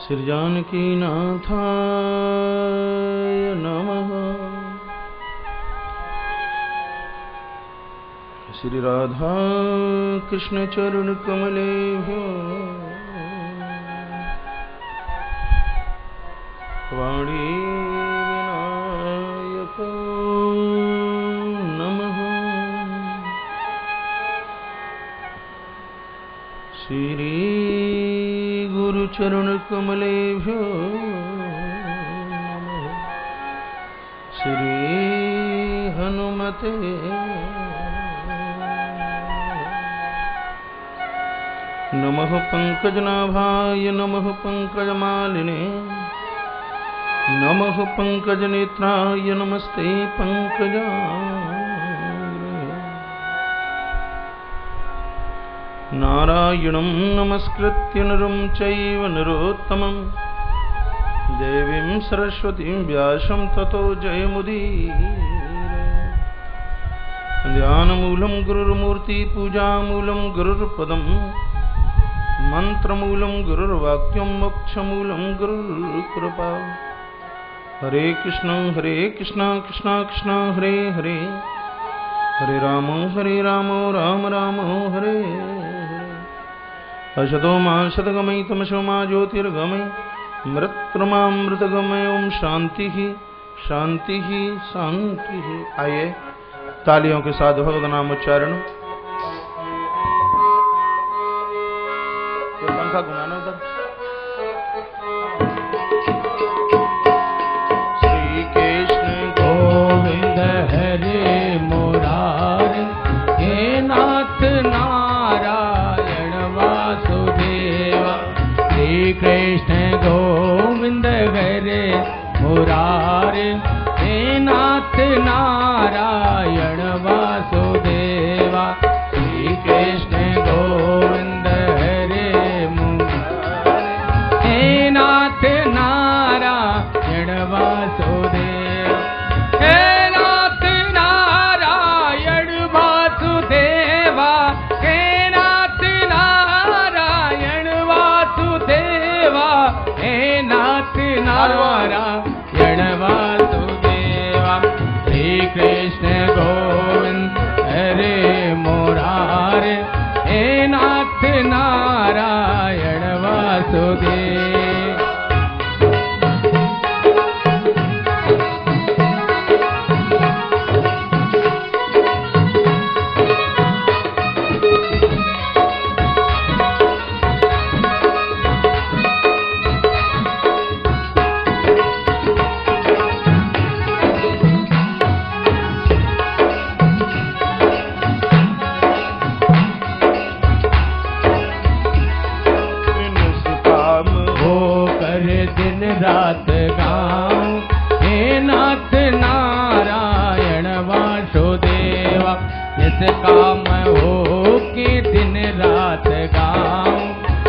श्री जानकी नाथाय नमः। श्री राधा कृष्ण चरण कमलेभ्यो वाणी विनायक नमः। श्री गुरु चरण कमलेभ्यो नमः। श्री हनुमते नमः। पंकजनाभाय नमः। पंकजमालिने नमः। पंकजनेत्राय नमस्ते पंकजाग्रे। नारायणं नमस्कृत्य नरं चैव नरोत्तमं देवीं सरस्वतीं व्यासं ततो जयमुदीरये। ध्यानमूलं गुरुर्मूर्ति पूजामूलं गुरुर्पदं मंत्रमूलं गुरुर्वाक्यं मोक्षमूलं गुरुर्कृपा। हरे कृष्ण कृष्ण कृष्ण हरे हरे, हरे राम राम राम हरे हरे। असतो मा सद्गमय तमसो मा ज्योतिर्गमय मृत्युर्मामृतगमय। ओम शांति शांति शांति। आइए तालियों के साथ भगवत नाम उच्चारण। पंखा घुमाना उधर। श्री कृष्ण गोविंद हरे मुरारी, हे नाथ नारायण वासुदेवा। श्री कृष्ण गोविंद हरे मुरारी, हे नाथ नारायण वासुदेवा। श्री कृष्ण गोविंद नाथ नारायण वासुदेव, हे नाथ नारायण वासुदेवा। हे नाथ नारायण वासुदेवा, हे नाथ नारायण वासुदेवा। श्री कृष्ण गोविंद हरे मुरारे, हे नाथ नारायण वासुदेव। रात गाऊं, हे नाथ नारायण वासुदेवा। इस काम हो के दिन रात गाऊं,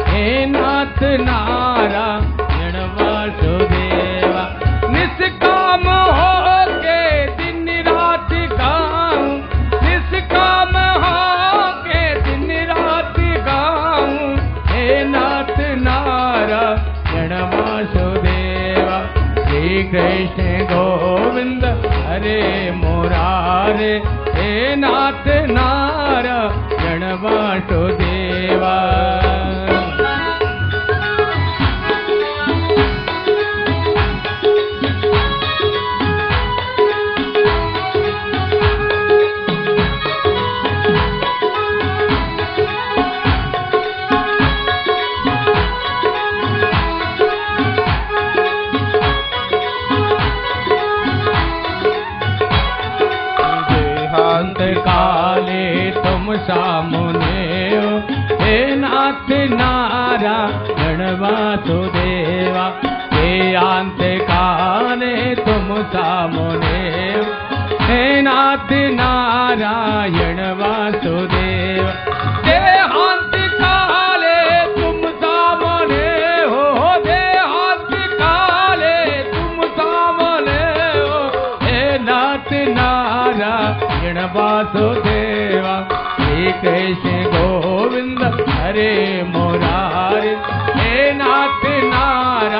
हे नाथ नारायण वासुदेवा। निष्काम हो के दिन रात गाऊं, निष्काम हो के दिन रात गाऊं, हे नाथ नारायण वासुदेवा। श्री कृष्ण गोविंद हरे मुरारे, हे नाथ नारायण वासुदेवा। काले तुम सामने हो, हे नाथ नारायण वासुदेवा। हे अंत काले तुम सामने हो, हे नाथ नारायण वासुदेवा। हे अंत काले तुम सामने हो, हे अंत काले तुम सामने हो, हे नाथ नारायण वासुदेवा। श्री कृष्ण गोविंद हरे मुरारे, हे नाथ नारायण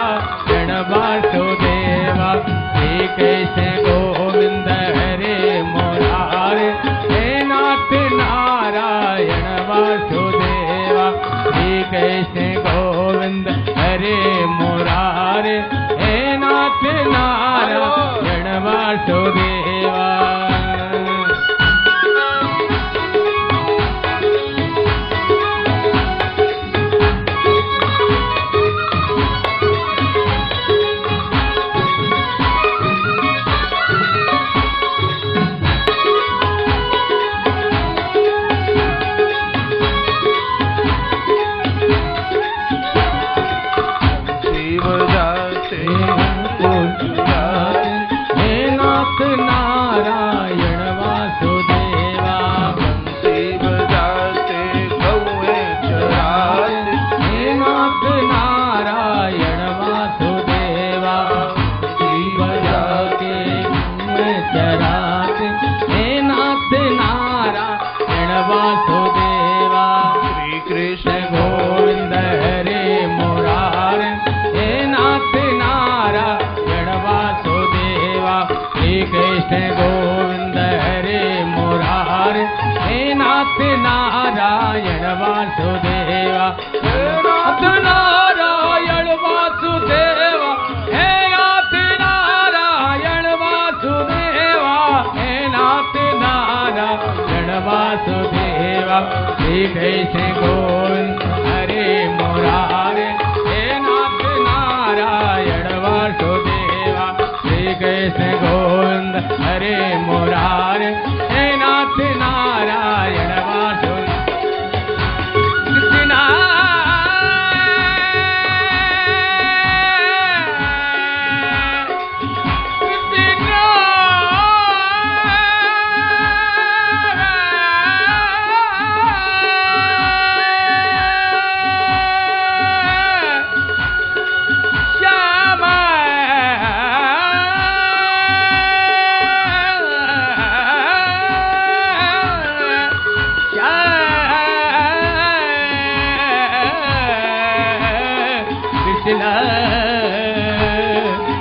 हे नाथ नारायण वासुदेवा, हे नाथ नारायण वासुदेवा, हे नाथ नारायण वासुदेवा, हे नाथ नारायण वासुदेवा। श्री कृष्ण गोविंद हरे मुरारे, हे नाथ नारायण वासुदेवा। श्री कृष्ण गोविंद हरे मुरारे, हे नाथ नारायण वासुदेवा।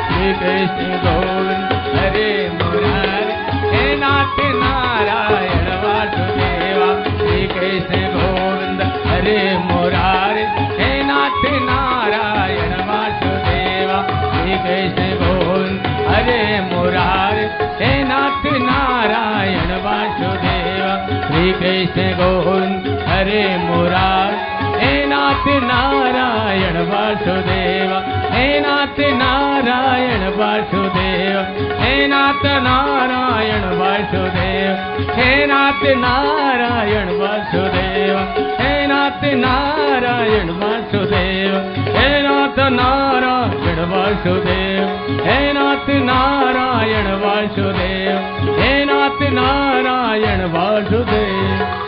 श्री कृष्ण गोविंद हरे मुरारे, हे नाथ नारायण वासुदेवा। श्री कृष्ण गोविंद हरे मुरारे, हे नाथ नारायण वासुदेवा। श्री कृष्ण गोविंद हरे मुरारे, हे नाथ नारायण वासुदेवा। श्री कृष्ण गोविंद हरे मुरारे, हे नाथ नारायण वासुदेवा। हे नाथ नारायण वासुदेव, हे नाथ नारायण वासुदेव, हे नाथ नारायण वासुदेव, हे नाथ नारायण वासुदेव, हे नाथ नारायण वासुदेव, हे नाथ नारायण वासुदेव, हे नाथ नारायण वासुदेव।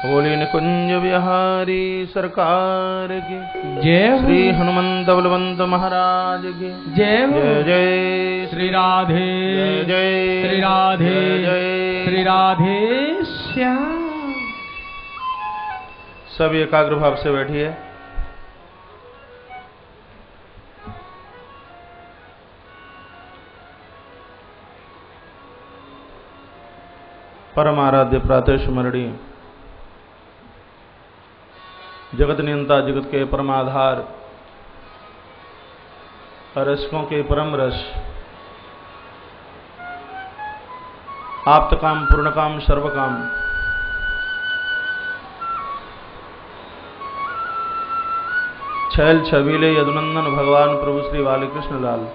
बोले निकुंज बिहारी सरकार की जय। श्री हनुमंत बलवंत महाराज की जय। जय जय श्री राधे जय श्री राधे जय श्री राधे श्याम। सब एकाग्र भाव से बैठिए। परम आराध्य प्रातः स्मरणीय जगत नियंता, जगत के परमाधार, रसकों के परम रस, आप्त काम पूर्ण काम सर्व काम, छैल छबीले यदुनंदन भगवान प्रभु श्री बालकृष्ण लाल।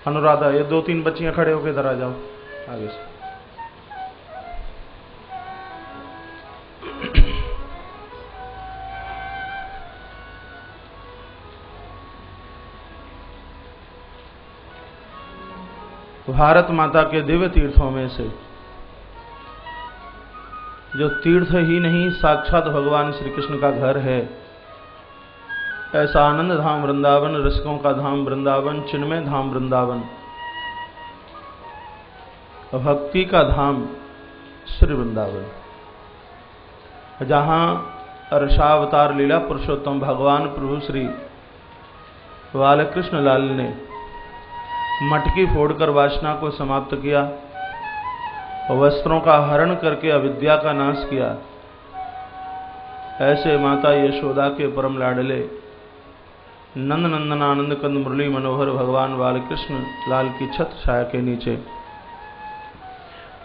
अनुराधा, ये 2-3 बच्चियां खड़े होकर इधर आ जाओ आगे से। भारत माता के दिव्य तीर्थों में से जो तीर्थ ही नहीं साक्षात भगवान श्री कृष्ण का घर है, ऐसा आनंद धाम वृंदावन, रसिकों का धाम वृंदावन, चिन्मय धाम वृंदावन, भक्ति का धाम श्री वृंदावन, जहां रसावतार लीला पुरुषोत्तम भगवान प्रभु श्री बालकृष्ण लाल ने मटकी फोड़कर वासना को समाप्त किया, वस्त्रों का हरण करके अविद्या का नाश किया। ऐसे माता यशोदा के परम लाडले नंद नंदन आनंद कंद मुरली मनोहर भगवान बालकृष्ण लाल की छत्र छाया के नीचे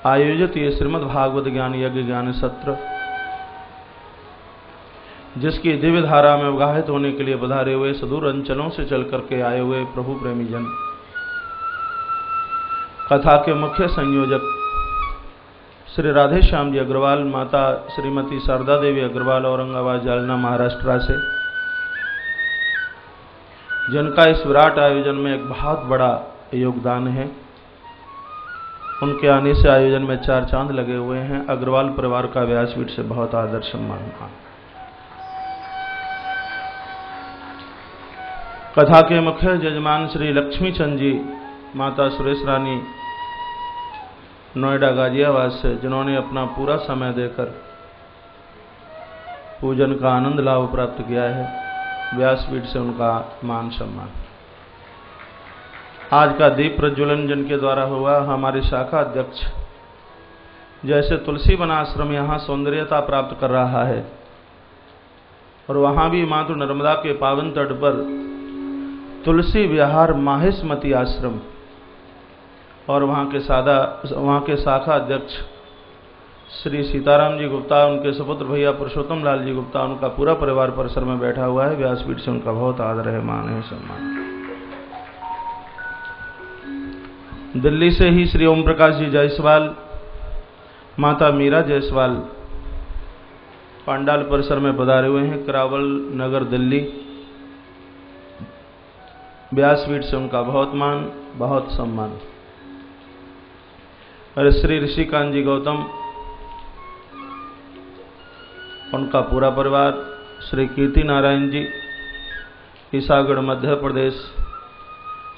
आयोजित ये श्रीमद् भागवत ज्ञान यज्ञ ज्ञान सत्र, जिसकी दिव्य धारा में अवगाहित होने के लिए पधारे हुए सुदूर अंचलों से चल करके आए हुए प्रभु प्रेमी जन, कथा के मुख्य संयोजक श्री राधे श्याम जी अग्रवाल, माता श्रीमती शारदा देवी अग्रवाल, औरंगाबाद जालना महाराष्ट्र से, जिनका इस विराट आयोजन में एक बहुत बड़ा योगदान है। उनके आने से आयोजन में 4 चांद लगे हुए हैं। अग्रवाल परिवार का व्यासपीठ से बहुत आदर सम्मान। कथा के मुख्य जजमान श्री लक्ष्मी चंद जी माता सुरेश रानी नोएडा गाजियाबाद से, जिन्होंने अपना पूरा समय देकर पूजन का आनंद लाभ प्राप्त किया है, व्यासपीठ से उनका मान सम्मान। आज का दीप प्रज्वलन जिनके द्वारा हुआ, हमारे शाखा अध्यक्ष जैसे तुलसी वन आश्रम यहाँ सौंदर्यता प्राप्त कर रहा है और वहाँ भी मातृ नर्मदा के पावन तट पर तुलसी विहार माहिष्मती आश्रम और वहाँ के शाखा अध्यक्ष श्री सीताराम जी गुप्ता, उनके सुपुत्र भैया पुरुषोत्तम लाल जी गुप्ता, उनका पूरा परिवार परिसर में बैठा हुआ है। व्यासपीठ से उनका बहुत आदर है, मान है, सम्मान। दिल्ली से ही श्री ओम प्रकाश जी जायसवाल, माता मीरा जायसवाल पांडाल परिसर में पधारे हुए हैं, करावल नगर दिल्ली। व्यासपीठ से उनका बहुत मान, बहुत सम्मान। और श्री ऋषिकांत जी गौतम, उनका पूरा परिवार, श्री कीर्ति नारायण जी ईसागढ़ मध्य प्रदेश,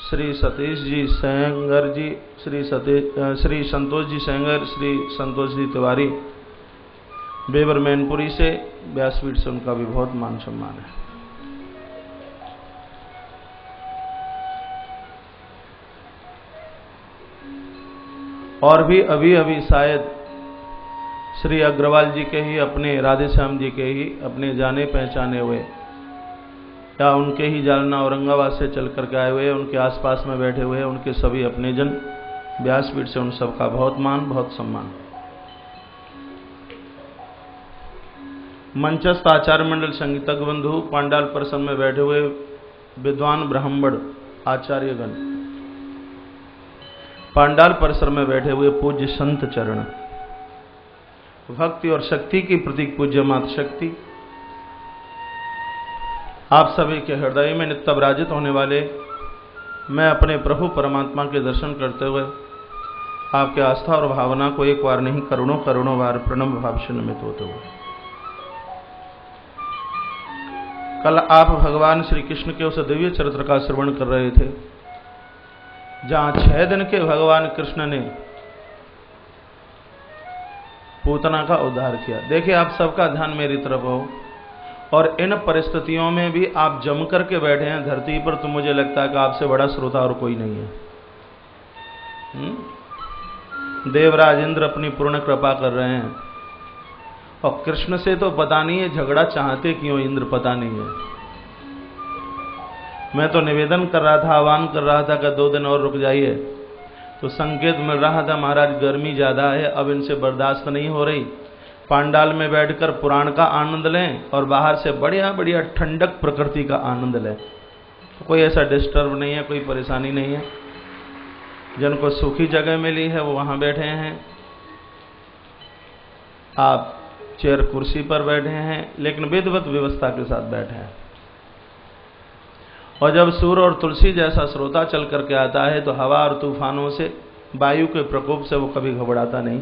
श्री सतीश जी सेंगर जी, श्री संतोष जी सेंगर, श्री संतोष जी तिवारी बेबर मैनपुरी से, व्यासपीठ से उनका भी बहुत मान सम्मान है। और भी अभी शायद श्री अग्रवाल जी के ही, अपने राधेश्याम जी के ही अपने जाने पहचाने हुए या उनके ही जालना औरंगाबाद से चल करके आए हुए, उनके आसपास में बैठे हुए उनके सभी अपने जन, व्यासपीठ से उन सबका बहुत मान, बहुत सम्मान। मंचस्थ आचार्य मंडल संगीतज्ञ बंधु, पांडाल परिसर में बैठे हुए विद्वान ब्राह्मण आचार्यगण, पांडाल परिसर में बैठे हुए पूज्य संत चरण, भक्ति और शक्ति की प्रतीक पूज्य माता शक्ति, आप सभी के हृदय में नित्य विराजित होने वाले मैं अपने प्रभु परमात्मा के दर्शन करते हुए आपके आस्था और भावना को एक बार नहीं करोड़ों करोड़ों बार प्रणव भाव से नमित होते हुए, कल आप भगवान श्री कृष्ण के उस दिव्य चरित्र का श्रवण कर रहे थे जहां 6 दिन के भगवान कृष्ण ने पूतना का उद्धार किया। देखिए, आप सबका ध्यान मेरी तरफ हो और इन परिस्थितियों में भी आप जम करके बैठे हैं धरती पर, तो मुझे लगता है कि आपसे बड़ा श्रोता और कोई नहीं है। देवराज इंद्र अपनी पूर्ण कृपा कर रहे हैं और कृष्ण से तो पता नहीं है झगड़ा चाहते क्यों इंद्र, पता नहीं है। मैं तो निवेदन कर रहा था, आह्वान कर रहा था कि 2 दिन और रुक जाइए, तो संकेत मिल रहा था महाराज गर्मी ज्यादा है, अब इनसे बर्दाश्त नहीं हो रही, पांडाल में बैठकर पुराण का आनंद लें और बाहर से बढ़िया बढ़िया ठंडक प्रकृति का आनंद लें। तो कोई ऐसा डिस्टर्ब नहीं है, कोई परेशानी नहीं है। जिनको सूखी जगह मिली है वो वहां बैठे हैं, आप चेयर कुर्सी पर बैठे हैं, लेकिन विधिवत व्यवस्था के साथ बैठे हैं। और जब सूर्य और तुलसी जैसा श्रोता चल करके आता है तो हवा और तूफानों से, वायु के प्रकोप से वो कभी घबराता नहीं।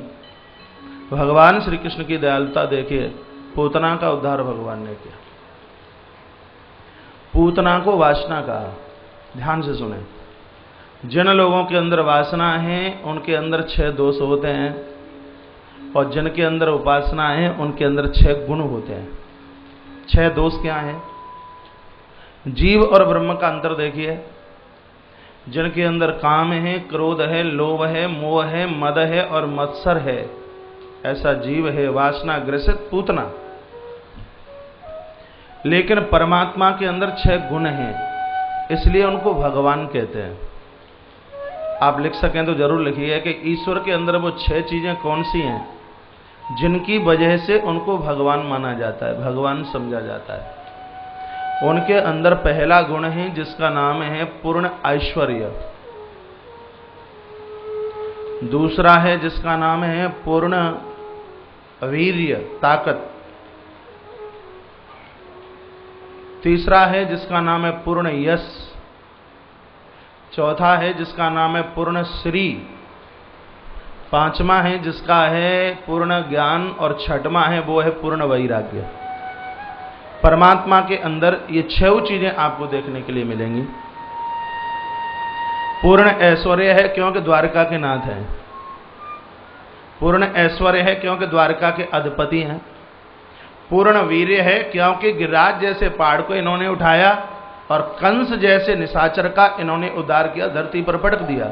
भगवान श्री कृष्ण की दयालुता देखिए, पूतना का उद्धार भगवान ने किया। पूतना को वासना कहा, ध्यान से सुने। जिन लोगों के अंदर वासना है उनके अंदर 6 दोष होते हैं और जिनके अंदर उपासना है उनके अंदर 6 गुण होते हैं। 6 दोष क्या हैं? जीव और ब्रह्म का अंतर देखिए। जिनके अंदर काम है, क्रोध है, लोभ है, मोह है, मद है और मत्सर है, ऐसा जीव है वासना ग्रसित पूतना। लेकिन परमात्मा के अंदर 6 गुण हैं, इसलिए उनको भगवान कहते हैं। आप लिख सकें तो जरूर लिखिए कि ईश्वर के अंदर वो 6 चीजें कौन सी हैं जिनकी वजह से उनको भगवान माना जाता है, भगवान समझा जाता है। उनके अंदर पहला गुण है जिसका नाम है पूर्ण ऐश्वर्य। दूसरा है जिसका नाम है पूर्ण वीर्य, ताकत। तीसरा है जिसका नाम है पूर्ण यश। चौथा है जिसका नाम है पूर्ण श्री। 5वां है जिसका है पूर्ण ज्ञान और 6वां है वो है पूर्ण वैराग्य। परमात्मा के अंदर ये 6 चीजें आपको देखने के लिए मिलेंगी। पूर्ण ऐश्वर्य है क्योंकि द्वारका के नाथ हैं। पूर्ण ऐश्वर्य है क्योंकि द्वारका के अधिपति हैं। पूर्ण वीर्य है क्योंकि गिरिराज जैसे पहाड़ को इन्होंने उठाया और कंस जैसे निशाचर का इन्होंने उद्धार किया, धरती पर पटक दिया।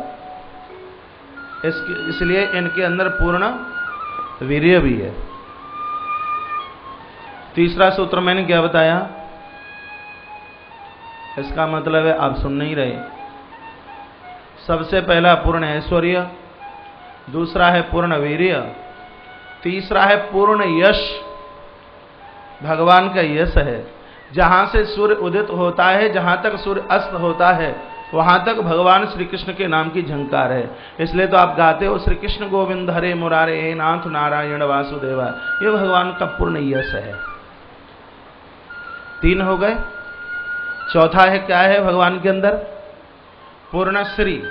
इसलिए इनके अंदर पूर्ण वीर्य भी है। तीसरा सूत्र मैंने क्या बताया? इसका मतलब है आप सुन नहीं रहे। सबसे पहला पूर्ण ऐश्वर्य, दूसरा है पूर्ण वीर्य, तीसरा है पूर्ण यश। भगवान का यश है। जहां से सूर्य उदित होता है, जहां तक सूर्य अस्त होता है, वहां तक भगवान श्री कृष्ण के नाम की झंकार है। इसलिए तो आप गाते हो श्री कृष्ण गोविंद हरे मुरारे हे नाथ नारायण वासुदेवा। ये भगवान का पूर्ण यश है। 3 हो गए। चौथा है, क्या है भगवान के अंदर? पूर्ण श्री।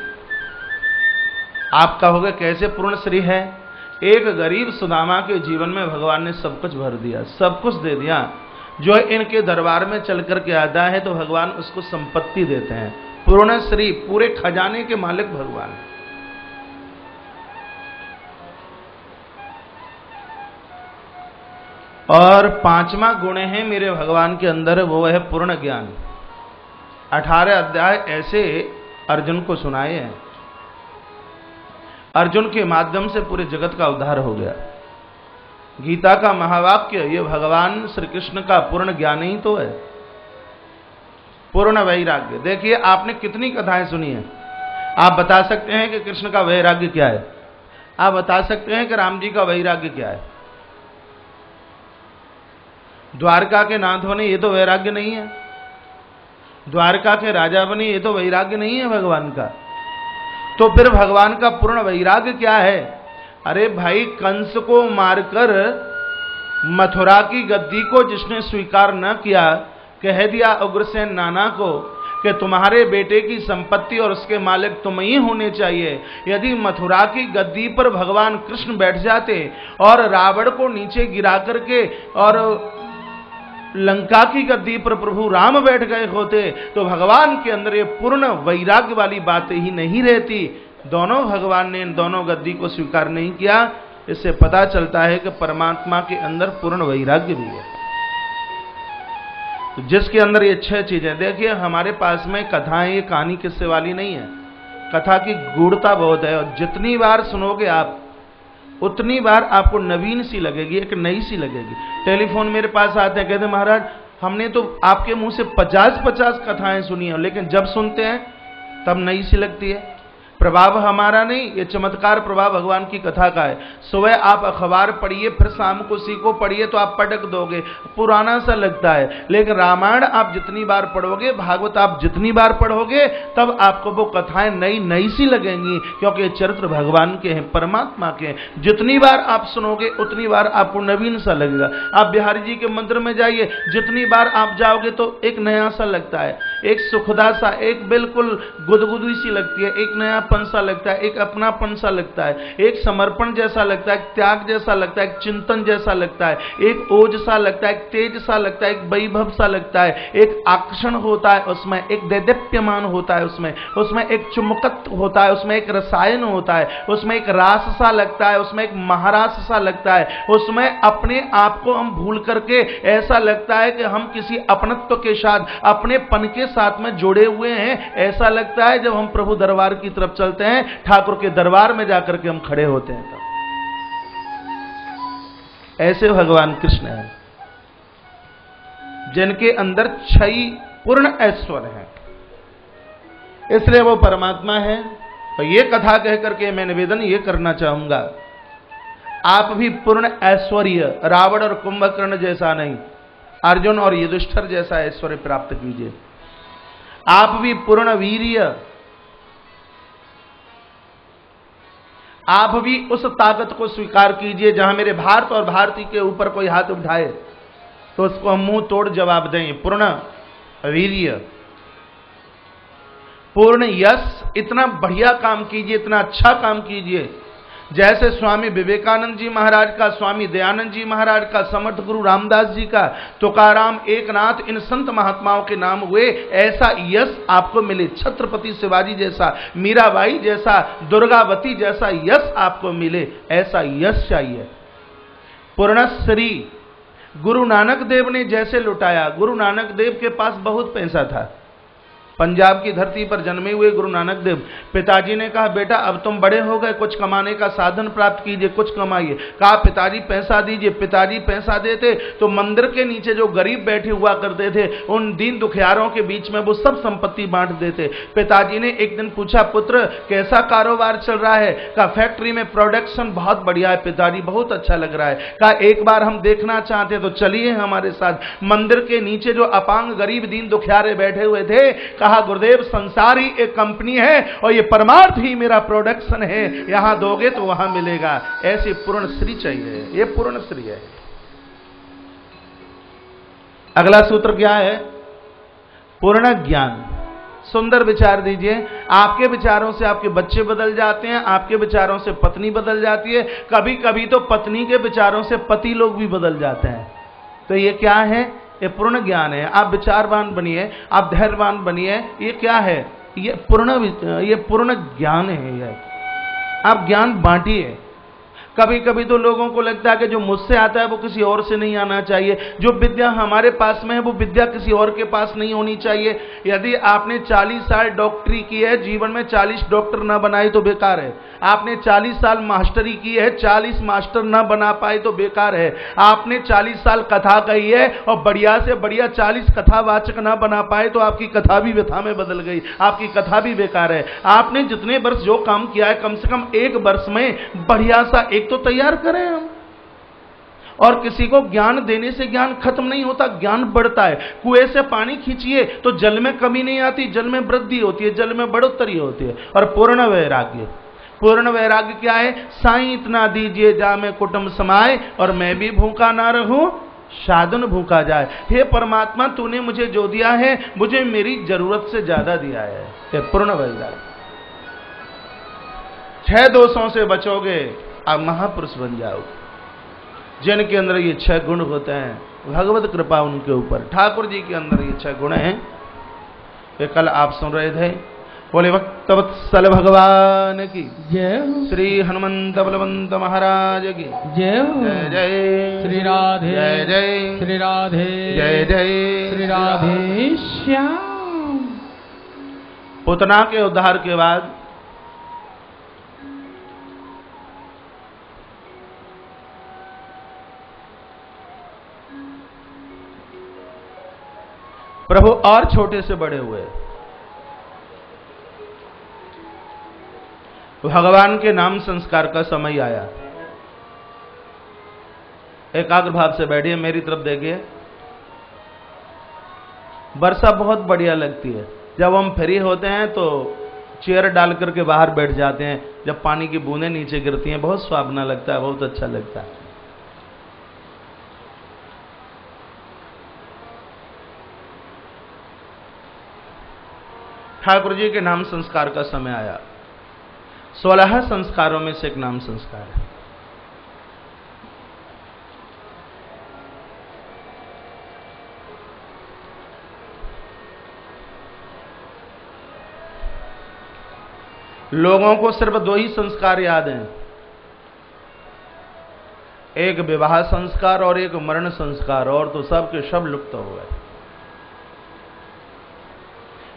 आप कहोगे कैसे पूर्ण श्री है? एक गरीब सुदामा के जीवन में भगवान ने सब कुछ भर दिया, सब कुछ दे दिया। जो इनके दरबार में चल करके आता है तो भगवान उसको संपत्ति देते हैं। पूर्ण श्री, पूरे खजाने के मालिक भगवान। और 5वां गुण है मेरे भगवान के अंदर, वो है पूर्ण ज्ञान। 18 अध्याय ऐसे अर्जुन को सुनाए हैं। अर्जुन के माध्यम से पूरे जगत का उद्धार हो गया। गीता का महावाक्य ये भगवान श्री कृष्ण का पूर्ण ज्ञान ही तो है। पूर्ण वैराग्य। देखिए आपने कितनी कथाएं सुनी है। आप बता सकते हैं कि कृष्ण का वैराग्य क्या है? आप बता सकते हैं कि राम जी का वैराग्य क्या है? द्वारका के नाथ बने, ये तो वैराग्य नहीं है। द्वारका के राजा बने, ये तो वैराग्य नहीं है भगवान का। तो फिर भगवान का पूर्ण वैराग्य क्या है? अरे भाई, कंस को मारकर मथुरा की गद्दी को जिसने स्वीकार न किया, कह दिया उग्रसेन नाना को कि तुम्हारे बेटे की संपत्ति और उसके मालिक तुम ही होने चाहिए। यदि मथुरा की गद्दी पर भगवान कृष्ण बैठ जाते और रावण को नीचे गिरा करके और लंका की गद्दी पर प्रभु राम बैठ गए होते, तो भगवान के अंदर ये पूर्ण वैराग्य वाली बात ही नहीं रहती। दोनों भगवान ने इन दोनों गद्दी को स्वीकार नहीं किया। इससे पता चलता है कि परमात्मा के अंदर पूर्ण वैराग्य भी है। तो जिसके अंदर ये 6 चीजें, देखिए हमारे पास में कथाएं ये कहानी किस्से वाली नहीं है। कथा की गूढ़ता बहुत है और जितनी बार सुनोगे आप उतनी बार आपको नवीन सी लगेगी, एक नई सी लगेगी। टेलीफोन मेरे पास आते हैं, कहते महाराज हमने तो आपके मुंह से 50-50 कथाएं सुनी हैं, लेकिन जब सुनते हैं तब नई सी लगती है। प्रभाव हमारा नहीं, ये चमत्कार प्रभाव भगवान की कथा का है। सुबह आप अखबार पढ़िए, फिर शाम को सीखो पढ़िए तो आप पटक दोगे, पुराना सा लगता है। लेकिन रामायण आप जितनी बार पढ़ोगे, भागवत आप जितनी बार पढ़ोगे, तब आपको वो कथाएं नई नई सी लगेंगी, क्योंकि ये चरित्र भगवान के हैं, परमात्मा के हैं। जितनी बार आप सुनोगे उतनी बार आपको नवीन सा लगेगा। आप बिहारी जी के मंदिर में जाइए, जितनी बार आप जाओगे तो एक नया सा लगता है, एक सुखदा सा, एक बिल्कुल गुदगुदी सी लगती है, एक नया सा लगता है, एक अपनापन सा लगता है, एक समर्पण जैसा लगता है, एक त्याग जैसा लगता है, एक चिंतन जैसा लगता है, एक ओज सा लगता है, एक तेज सा लगता है, एक वैभव सा लगता है, एक आकर्षण होता है उसमें, एक दैदीप्यमान होता है उसमें एक चुंबकत्व होता है, उसमें एक रसायन होता है, उसमें एक रास सा लगता है, उसमें एक महारास सा लगता है, उसमें अपने आप को हम भूल करके ऐसा लगता है कि हम किसी अपनत्व के साथ, अपने पन के साथ में जुड़े हुए हैं। ऐसा लगता है जब हम प्रभु दरबार की तरफ चलते हैं, ठाकुर के दरबार में जाकर के हम खड़े होते हैं, तब ऐसे भगवान कृष्ण हैं जिनके अंदर 6 पूर्ण ऐश्वर्य है। इसलिए वो परमात्मा है। तो ये कथा कह करके मैं निवेदन ये करना चाहूंगा, आप भी पूर्ण ऐश्वर्य, रावण और कुंभकर्ण जैसा नहीं, अर्जुन और युधिष्ठिर जैसा ऐश्वर्य प्राप्त कीजिए। आप भी पूर्ण वीर्य, आप भी उस ताकत को स्वीकार कीजिए जहां मेरे भारत और भारती के ऊपर कोई हाथ उठाए तो उसको हम मुंह तोड़ जवाब दें। पूर्ण वीर्य, पूर्ण यश, इतना बढ़िया काम कीजिए, इतना अच्छा काम कीजिए जैसे स्वामी विवेकानंद जी महाराज का, स्वामी दयानंद जी महाराज का, समर्थ गुरु रामदास जी का, तुकाराम, एकनाथ, इन संत महात्माओं के नाम हुए, ऐसा यश आपको मिले। छत्रपति शिवाजी जैसा, मीराबाई जैसा, दुर्गावती जैसा यश आपको मिले, ऐसा यश चाहिए। पूर्णश्री गुरु नानक देव ने जैसे लुटाया, गुरु नानक देव के पास बहुत पैसा था। पंजाब की धरती पर जन्मे हुए गुरु नानक देव, पिताजी ने कहा बेटा अब तुम बड़े हो गए, कुछ कमाने का साधन प्राप्त कीजिए, कुछ कमाइए। कहा पिताजी पैसा दीजिए। पिताजी पैसा देते तो मंदिर के नीचे जो गरीब बैठे हुआ करते थे, उन दीन दुखियारों के बीच में वो सब संपत्ति बांट देते। पिताजी ने एक दिन पूछा पुत्र कैसा कारोबार चल रहा है? कहा फैक्ट्री में प्रोडक्शन बहुत बढ़िया है पिताजी, बहुत अच्छा लग रहा है। कहा एक बार हम देखना चाहते हैं तो चलिए हमारे साथ। मंदिर के नीचे जो अपांग गरीब दीन दुखियारे बैठे हुए थे, कहा गुरुदेव संसार ही एक कंपनी है और ये परमार्थ ही मेरा प्रोडक्शन है, यहां दोगे तो वहां मिलेगा। ऐसी पूर्ण श्री चाहिए, ये पूर्ण श्री है। अगला सूत्र क्या है? पूर्ण ज्ञान। सुंदर विचार दीजिए। आपके विचारों से आपके बच्चे बदल जाते हैं, आपके विचारों से पत्नी बदल जाती है, कभी कभी तो पत्नी के विचारों से पति लोग भी बदल जाते हैं। तो ये क्या है? ये पूर्ण ज्ञान है। आप विचारवान बनिए, आप धैर्यवान बनिए। ये क्या है? ये पूर्ण ज्ञान है। ये आप ज्ञान बांटिए। कभी कभी तो लोगों को लगता है कि जो मुझसे आता है वो किसी और से नहीं आना चाहिए, जो विद्या हमारे पास में है वो विद्या किसी और के पास नहीं होनी चाहिए। यदि आपने 40 साल डॉक्टरी की है, जीवन में 40 डॉक्टर ना बनाए तो बेकार है। आपने 40 साल मास्टरी की है, 40 मास्टर ना बना पाए तो बेकार है। आपने 40 साल कथा कही है और बढ़िया से बढ़िया 40 कथावाचक ना बना पाए तो आपकी कथा भी व्यथा में बदल गई, आपकी कथा भी बेकार है। आपने जितने वर्ष जो काम किया है, कम से कम एक वर्ष में बढ़िया सा एक तो तैयार करें हम। और किसी को ज्ञान देने से ज्ञान खत्म नहीं होता, ज्ञान बढ़ता है। कुएं से पानी खींचिए तो जल में कमी नहीं आती, जल में वृद्धि होती है, जल में बढ़ोतरी होती है। और पूर्ण वैराग्य, पूर्ण वैराग्य क्या है? साईं इतना दीजिए जा मैं कुटुंब समाए और मैं भी भूखा ना रहूं, साधन भूखा जाए। हे परमात्मा तूने मुझे जो दिया है मुझे मेरी जरूरत से ज्यादा दिया है। ये पूर्ण वैराग्य। 6 दोषों से बचोगे आप महापुरुष बन जाओगे। जिनके अंदर ये 6 गुण होते हैं, भगवत कृपा उनके ऊपर। ठाकुर जी के अंदर ये 6 गुण हैं। ये कल आप सुन रहे थे। बोले भक्तवत्सल भगवान की जय, श्री हनुमंत बलवंत महाराज की जय जय जय श्री राधे, जय जय श्री राधे, जय जय श्री राधे श्याम। पूतना के उद्धार के बाद प्रभु और छोटे से बड़े हुए। भगवान के नाम संस्कार का समय आया। एकाग्र भाव से बैठिए, मेरी तरफ देखिए। वर्षा बहुत बढ़िया लगती है। जब हम फ्री होते हैं तो चेयर डाल करके बाहर बैठ जाते हैं, जब पानी की बूंदें नीचे गिरती हैं बहुत सुहावना लगता है, बहुत अच्छा लगता है। ठाकुर जी के नाम संस्कार का समय आया। 16 संस्कारों में से एक नाम संस्कार है। लोगों को सिर्फ 2 ही संस्कार याद हैं, एक विवाह संस्कार और एक मरण संस्कार, और तो सब के सब लुप्त हो गए।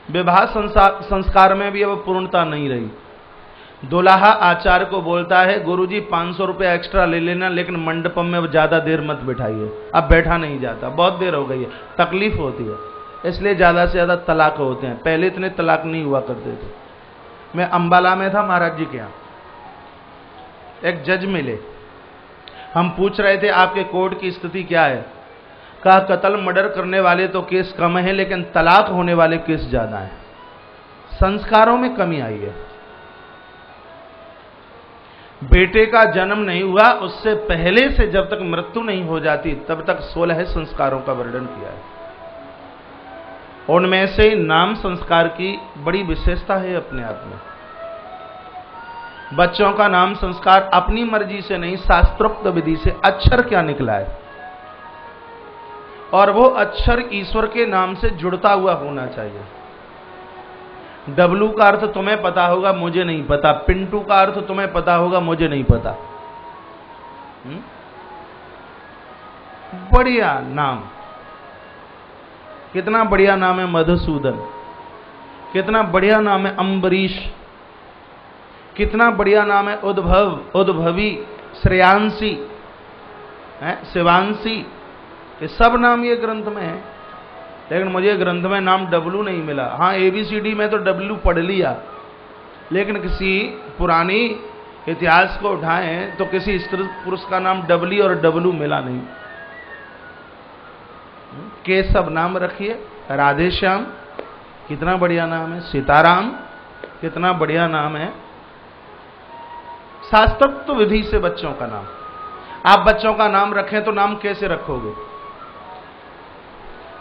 विवाह संस्कार में भी अब पूर्णता नहीं रही। दुल्हा आचार्य को बोलता है गुरुजी 500 रुपये एक्स्ट्रा ले लेना, लेकिन मंडपम में अब ज्यादा देर मत बैठाइए। अब बैठा नहीं जाता, बहुत देर हो गई है, तकलीफ होती है, इसलिए ज्यादा से ज्यादा तलाक होते हैं। पहले इतने तलाक नहीं हुआ करते थे। मैं अंबाला में था महाराज जी के यहाँ, एक जज मिले। हम पूछ रहे थे आपके कोर्ट की स्थिति क्या है? कहा कत्ल मर्डर करने वाले तो केस कम है, लेकिन तलाक होने वाले केस ज्यादा हैं। संस्कारों में कमी आई है। बेटे का जन्म नहीं हुआ उससे पहले से जब तक मृत्यु नहीं हो जाती तब तक 16 संस्कारों का वर्णन किया है। उनमें से नाम संस्कार की बड़ी विशेषता है अपने आप में। बच्चों का नाम संस्कार अपनी मर्जी से नहीं, शास्त्रोक्त विधि से। अक्षर क्या निकला है और वो अक्षर ईश्वर के नाम से जुड़ता हुआ होना चाहिए। डब्लू का अर्थ तुम्हें पता होगा, मुझे नहीं पता। पिंटू का अर्थ तुम्हें पता होगा, मुझे नहीं पता। बढ़िया नाम, कितना बढ़िया नाम है मधुसूदन, कितना बढ़िया नाम है अम्बरीश, कितना बढ़िया नाम है उद्भव, उद्भवी, श्रेयांशी, शिवांशी। ये सब नाम ये ग्रंथ में है, लेकिन मुझे ग्रंथ में नाम डब्लू नहीं मिला। हाँ, ABCD में तो डब्लू पढ़ लिया, लेकिन किसी पुरानी इतिहास को उठाएं तो किसी स्त्री पुरुष का नाम डबली और डब्लू मिला नहीं। केशव नाम रखिए, राधेश्याम कितना बढ़िया नाम है, सीताराम कितना बढ़िया नाम है। शास्त्रोक्त विधि से बच्चों का नाम। आप बच्चों का नाम रखें तो नाम कैसे रखोगे?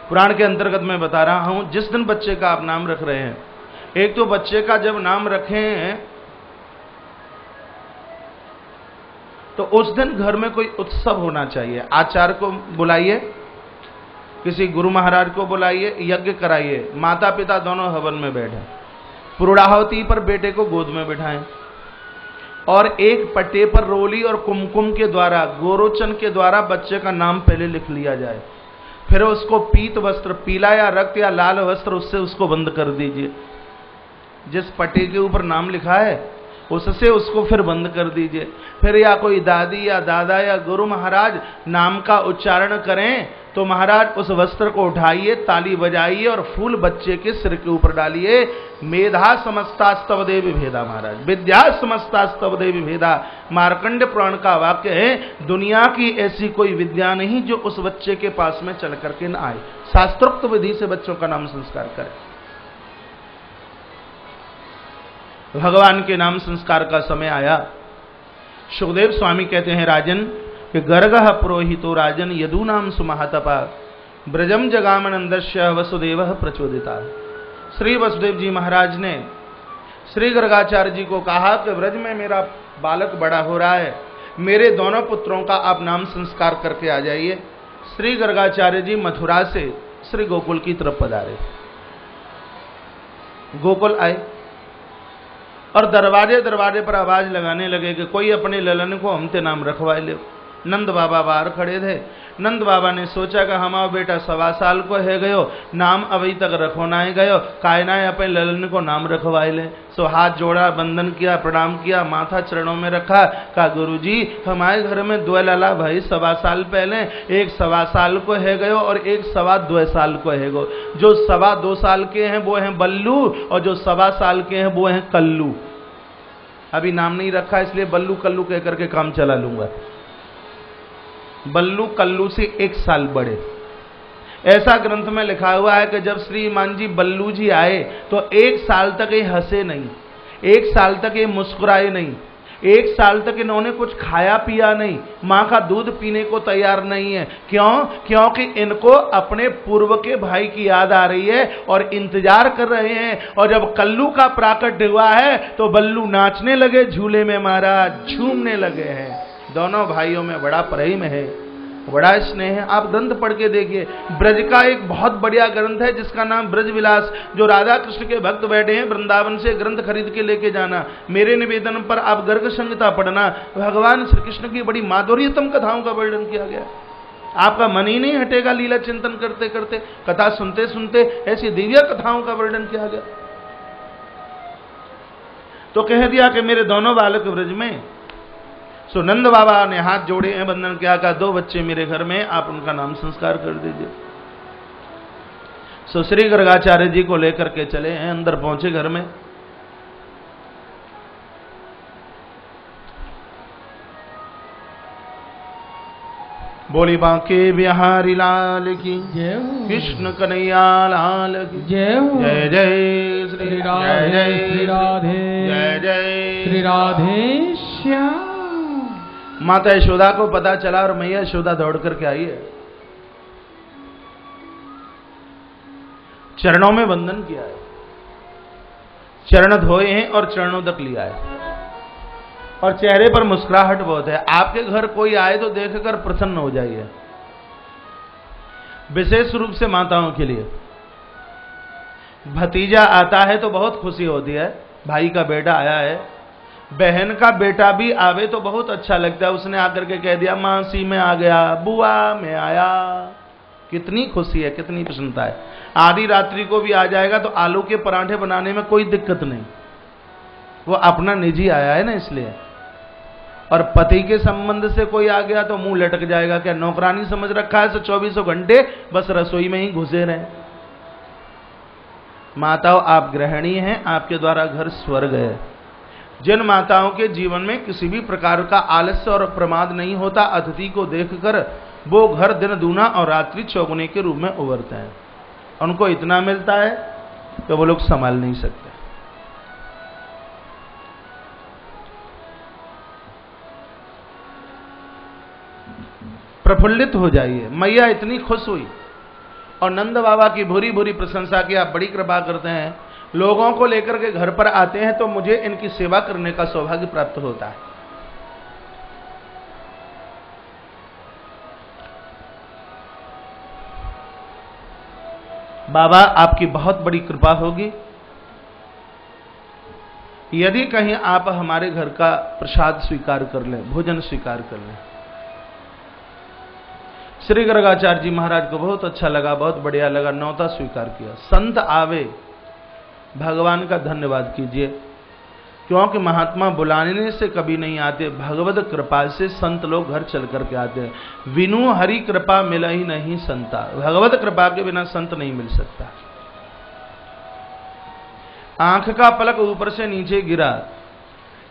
पुराण के अंतर्गत मैं बता रहा हूं, जिस दिन बच्चे का आप नाम रख रहे हैं, एक तो बच्चे का जब नाम रखें तो उस दिन घर में कोई उत्सव होना चाहिए। आचार्य को बुलाइए, किसी गुरु महाराज को बुलाइए, यज्ञ कराइए, माता पिता दोनों हवन में बैठे, पूर्णाहुति पर बेटे को गोद में बिठाएं और एक पट्टे पर रोली और कुमकुम के द्वारा, गोरोचन के द्वारा बच्चे का नाम पहले लिख लिया जाए। फिर उसको पीत वस्त्र, पीला या रक्त या लाल वस्त्र, उससे उसको बंद कर दीजिए। जिस पट्टे के ऊपर नाम लिखा है उससे उसको फिर बंद कर दीजिए। फिर या कोई दादी या दादा या गुरु महाराज नाम का उच्चारण करें तो महाराज उस वस्त्र को उठाइए, ताली बजाइए और फूल बच्चे के सिर के ऊपर डालिए। मेधा समस्तास्तव देवी भेदा, महाराज विद्या समस्तास्तव देवी भेदा, मार्कंड पुराण का वाक्य है। दुनिया की ऐसी कोई विद्या नहीं जो उस बच्चे के पास में चल करके न आए। शास्त्रोक्त विधि से बच्चों का नाम संस्कार करें। भगवान के नाम संस्कार का समय आया। सुखदेव स्वामी कहते हैं, राजन कि गर्गः पुरोहितो राजन यदूनाम सुमहातपा ब्रजम जगामनंदस्य वसुदेव प्रचोदिता। श्री वसुदेव जी महाराज ने श्री गर्गाचार्य जी को कहा कि ब्रज में मेरा बालक बड़ा हो रहा है, मेरे दोनों पुत्रों का आप नाम संस्कार करके आ जाइए। श्री गर्गाचार्य जी मथुरा से श्री गोकुल की तरफ पधारे। गोकुल आए और दरवाजे दरवाजे पर आवाज लगाने लगे कि कोई अपने ललन को हमते नाम रखवाए ले। नंद बाबा बाहर खड़े थे। नंद बाबा ने सोचा कि हमारा बेटा 1.25 साल को है गयो, नाम अभी तक रखो ना है गयो, कायना अपने ललन को नाम रखवाए ले। सो हाथ जोड़ा, बंधन किया, प्रणाम किया, माथा चरणों में रखा, कहा गुरुजी हमारे घर में 2 लाला भाई 1.25 साल पहले, एक 1.25 साल को है गयो और एक 2.25 साल को है गो। जो 2.25 साल के हैं वो हैं बल्लू और जो 1.25 साल के हैं वो हैं कल्लू। अभी नाम नहीं रखा इसलिए बल्लू कल्लू कह करके काम चला लूंगा। बल्लू कल्लू से 1 साल बड़े। ऐसा ग्रंथ में लिखा हुआ है कि जब श्रीमान जी बल्लू जी आए तो 1 साल तक ये हंसे नहीं, 1 साल तक ये मुस्कुराए नहीं, 1 साल तक इन्होंने कुछ खाया पिया नहीं, मां का दूध पीने को तैयार नहीं है। क्यों? क्योंकि इनको अपने पूर्व के भाई की याद आ रही है और इंतजार कर रहे हैं। और जब कल्लू का प्राकट्य हुआ है तो बल्लू नाचने लगे झूले में, महाराज झूमने लगे हैं। दोनों भाइयों में बड़ा प्रेम है, बड़ा स्नेह है। आप ग्रंथ पढ़ के देखिए। ब्रज का एक बहुत बढ़िया ग्रंथ है जिसका नाम ब्रज विलास। जो राधा कृष्ण के भक्त बैठे हैं वृंदावन से ग्रंथ खरीद के लेके जाना। मेरे निवेदन पर आप गर्ग संहिता पढ़ना। भगवान श्री कृष्ण की बड़ी माधुर्यतम कथाओं का वर्णन किया गया। आपका मन ही नहीं हटेगा लीला चिंतन करते करते, कथा सुनते सुनते ऐसी दिव्य कथाओं का वर्णन किया गया। तो कह दिया कि मेरे दोनों बालक ब्रज में। सो नंद बाबा ने हाथ जोड़े हैं, बंधन किया, कहा 2 बच्चे मेरे घर में, आप उनका नाम संस्कार कर दीजिए। सो श्री गर्गाचार्य जी को लेकर के चले हैं, अंदर पहुंचे घर में। बोली बांके बिहारी लाल की जय हो, कृष्ण कन्हैया लाल की जय हो, जय जय श्री राधे, श्री राधे, जय जय श्री राधे श्याम। माता यशोदा को पता चला और मैया यशोदा दौड़ करके आई है, चरणों में वंदन किया है, चरण धोए हैं और चरणों तक लिया है। और चेहरे पर मुस्कुराहट बहुत है। आपके घर कोई आए तो देखकर प्रसन्न हो जाइए, विशेष रूप से माताओं के लिए। भतीजा आता है तो बहुत खुशी होती है, भाई का बेटा आया है। बहन का बेटा भी आवे तो बहुत अच्छा लगता है, उसने आकर के कह दिया मासी मैं आ गया, बुआ मैं आया, कितनी खुशी है, कितनी प्रसन्नता है। आधी रात्रि को भी आ जाएगा तो आलू के पराठे बनाने में कोई दिक्कत नहीं, वो अपना निजी आया है ना, इसलिए। और पति के संबंध से कोई आ गया तो मुंह लटक जाएगा, क्या नौकरानी समझ रखा है, तो 24 घंटे बस रसोई में ही घुसे रहे। माताओं, आप गृहिणी हैं, आपके द्वारा घर स्वर्ग है। जिन माताओं के जीवन में किसी भी प्रकार का आलस्य और प्रमाद नहीं होता, अतिथि को देखकर वो घर दिन दूना और रात्रि चौगुने के रूप में उभरते हैं। उनको इतना मिलता है कि वो लोग संभाल नहीं सकते। प्रफुल्लित हो जाइए। मैया इतनी खुश हुई और नंद बाबा की भूरी भूरी प्रशंसा की, आप बड़ी कृपा करते हैं, लोगों को लेकर के घर पर आते हैं तो मुझे इनकी सेवा करने का सौभाग्य प्राप्त होता है। बाबा आपकी बहुत बड़ी कृपा होगी यदि कहीं आप हमारे घर का प्रसाद स्वीकार कर लें, भोजन स्वीकार कर लें। श्री गर्गाचार्य जी महाराज को बहुत अच्छा लगा, बहुत बढ़िया लगा, न्योता स्वीकार किया। संत आवे, भगवान का धन्यवाद कीजिए, क्योंकि महात्मा बुलाने से कभी नहीं आते, भगवत कृपा से संत लोग घर चल करके आते हैं। विनु हरि कृपा मिला ही नहीं संता, भगवत कृपा के बिना संत नहीं मिल सकता। आंख का पलक ऊपर से नीचे गिरा,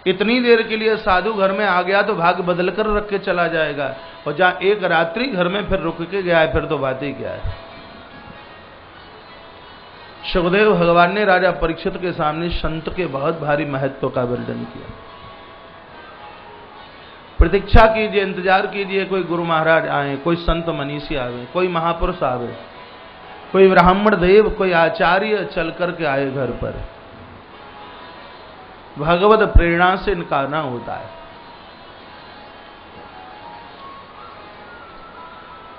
इतनी देर के लिए साधु घर में आ गया तो भाग बदल कर रख के चला जाएगा, और जहां एक रात्रि घर में फिर रुक के गया है, फिर तो बात ही क्या है। सुखदेव भगवान ने राजा परीक्षित के सामने संत के बहुत भारी महत्व का वर्णन किया। प्रतीक्षा कीजिए, इंतजार कीजिए, कोई गुरु महाराज आए, कोई संत मनीषी आवे, कोई महापुरुष आवे, कोई ब्राह्मण देव, कोई आचार्य चल करके आए घर पर। भगवत प्रेरणा से इनका आना होता है।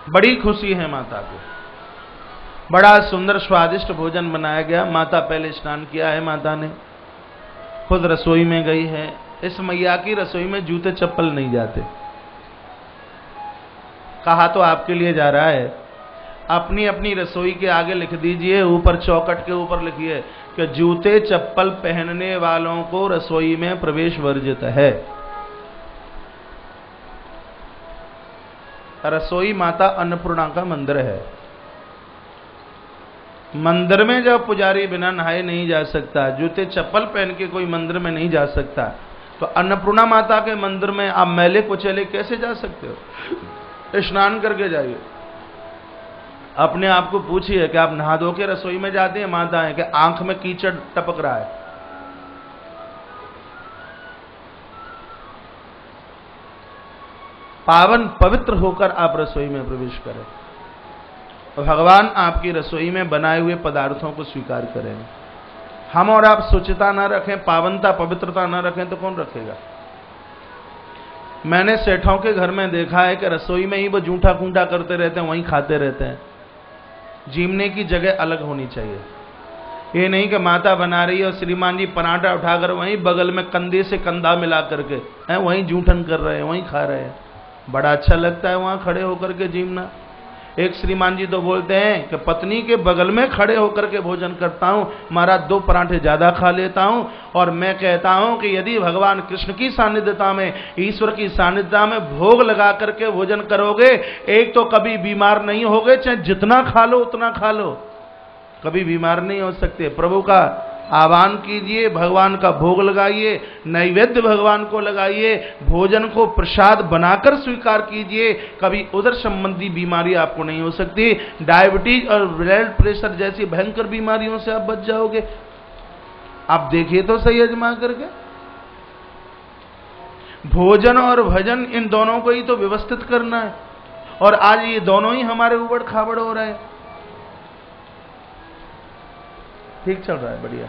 बड़ी खुशी है माता को, बड़ा सुंदर स्वादिष्ट भोजन बनाया गया। माता पहले स्नान किया है, माता ने खुद रसोई में गई है। इस मैया की रसोई में जूते चप्पल नहीं जाते। कहा तो आपके लिए जा रहा है, अपनी अपनी रसोई के आगे लिख दीजिए, ऊपर चौखट के ऊपर लिखिए कि जूते चप्पल पहनने वालों को रसोई में प्रवेश वर्जित है। रसोई माता अन्नपूर्णा का मंदिर है। मंदिर में जब पुजारी बिना नहाए नहीं जा सकता, जूते चप्पल पहन के कोई मंदिर में नहीं जा सकता, तो अन्नपूर्णा माता के मंदिर में आप मैले कुचेले कैसे जा सकते हो? स्नान करके जाइए। अपने आप को पूछिए कि आप नहा धो के रसोई में जाते हैं, माता है कि आंख में कीचड़ टपक रहा है। पावन पवित्र होकर आप रसोई में प्रवेश करें, भगवान आपकी रसोई में बनाए हुए पदार्थों को स्वीकार करें। हम और आप स्वच्छता ना रखें, पावनता पवित्रता ना रखें तो कौन रखेगा? मैंने सेठों के घर में देखा है कि रसोई में ही वो जूठा खूंटा करते रहते हैं, वहीं खाते रहते हैं। जीमने की जगह अलग होनी चाहिए। ये नहीं कि माता बना रही है और श्रीमान जी पराठा उठाकर वहीं बगल में कंधे से कंधा मिला करके हैं, वहीं जूठन कर रहे हैं, वहीं खा रहे हैं। बड़ा अच्छा लगता है वहां खड़े होकर के जीमना। एक श्रीमान जी तो बोलते हैं कि पत्नी के बगल में खड़े होकर के भोजन करता हूं, महाराज 2 पराठे ज्यादा खा लेता हूं। और मैं कहता हूं कि यदि भगवान कृष्ण की सानिध्यता में, ईश्वर की सानिध्यता में भोग लगा करके भोजन करोगे, एक तो कभी बीमार नहीं होगे, चाहे जितना खा लो उतना खा लो, कभी बीमार नहीं हो सकते। प्रभु का आह्वान कीजिए, भगवान का भोग लगाइए, नैवेद्य भगवान को लगाइए, भोजन को प्रसाद बनाकर स्वीकार कीजिए। कभी उदर संबंधी बीमारी आपको नहीं हो सकती। डायबिटीज और ब्लड प्रेशर जैसी भयंकर बीमारियों से आप बच जाओगे। आप देखिए तो सही आजमा करके। भोजन और भजन इन दोनों को ही तो व्यवस्थित करना है, और आज ये दोनों ही हमारे ऊबड़ खाबड़ हो रहे हैं। ठीक चल रहा है, बढ़िया।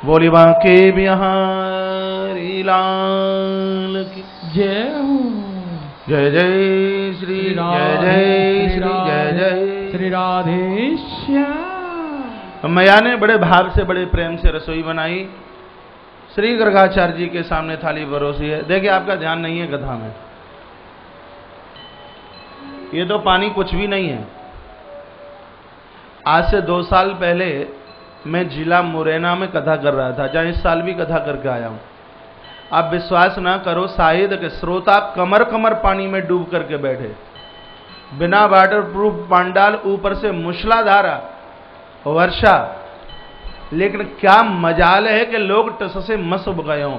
बोली बांके बिहारी लाल की जय हो। जय जय श्री जय जय श्री जय जय श्री राधे श्याम। मैया ने बड़े भाव से बड़े प्रेम से रसोई बनाई, श्री गर्गाचार्य जी के सामने थाली परोसी है। देखिए आपका ध्यान नहीं है कथा में, ये तो पानी कुछ भी नहीं है। आज से 2 साल पहले मैं जिला मुरैना में कथा कर रहा था, जहां इस साल भी कथा करके आया हूं। आप विश्वास ना करो, शायद के श्रोता कमर कमर पानी में डूब करके बैठे, बिना वाटर प्रूफ पांडाल, ऊपर से मूसलाधार वर्षा, लेकिन क्या मजाल है कि लोग टस से मस उब गए हों।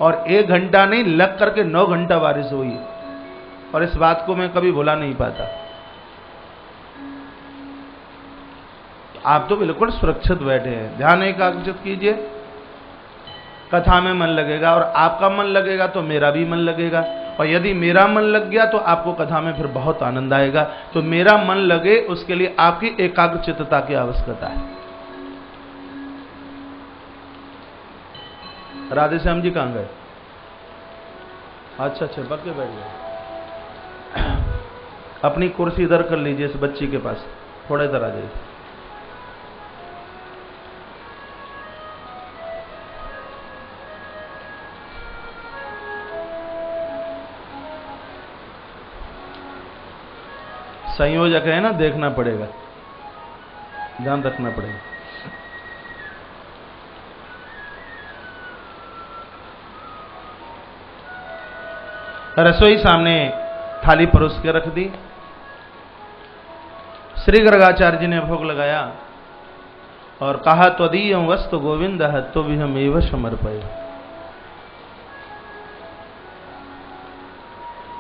और 1 घंटा नहीं, लग करके 9 घंटा बारिश हुई, और इस बात को मैं कभी भुला नहीं पाता। आप तो बिल्कुल सुरक्षित बैठे हैं, ध्यान एकाग्रचित कीजिए, कथा में मन लगेगा, और आपका मन लगेगा तो मेरा भी मन लगेगा, और यदि मेरा मन लग गया तो आपको कथा में फिर बहुत आनंद आएगा। तो मेरा मन लगे उसके लिए आपकी एकाग्रचित्तता की आवश्यकता है। राधे श्याम जी कहां गए? अच्छा पक के बैठ गए। अपनी कुर्सी इधर कर लीजिए, इस बच्ची के पास थोड़ा इधर आ जाइए। संयोजक है ना, देखना पड़ेगा, ध्यान रखना पड़ेगा। रसोई सामने थाली परोस के रख दी। श्री गर्गाचार्य जी ने भोग लगाया और कहा, त्वदीय वस्तु गोविंद तो भी हम एवं समर्पय।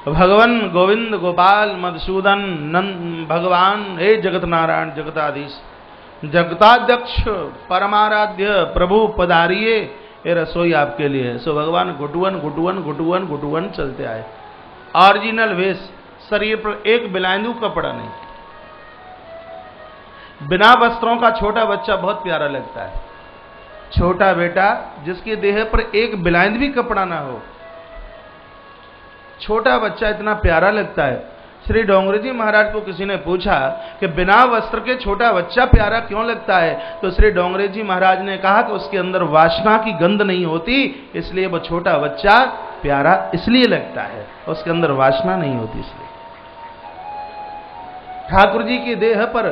भगवान गोविंद गोपाल मधुसूदन नंद भगवान, हे जगत नारायण जगताधीश जगताध्यक्ष परमाराध्य प्रभु पधारिये, ये रसोई आपके लिए है। सो भगवान घुटुवन घुटुवन घुटुवन घुटुवन चलते आए, ऑरिजिनल वेश, शरीर पर एक बिलाइंदू कपड़ा नहीं, बिना वस्त्रों का छोटा बच्चा बहुत प्यारा लगता है। छोटा बेटा जिसके देह पर एक बिलाइंद भी कपड़ा ना हो, छोटा बच्चा इतना प्यारा लगता है। श्री डोंगरे जी महाराज को किसी ने पूछा कि बिना वस्त्र के छोटा बच्चा प्यारा क्यों लगता है, तो श्री डोंगरे जी महाराज ने कहा कि उसके अंदर वासना की गंध नहीं होती, इसलिए वो छोटा बच्चा प्यारा इसलिए लगता है, उसके अंदर वासना नहीं होती इसलिए। ठाकुर जी की देह पर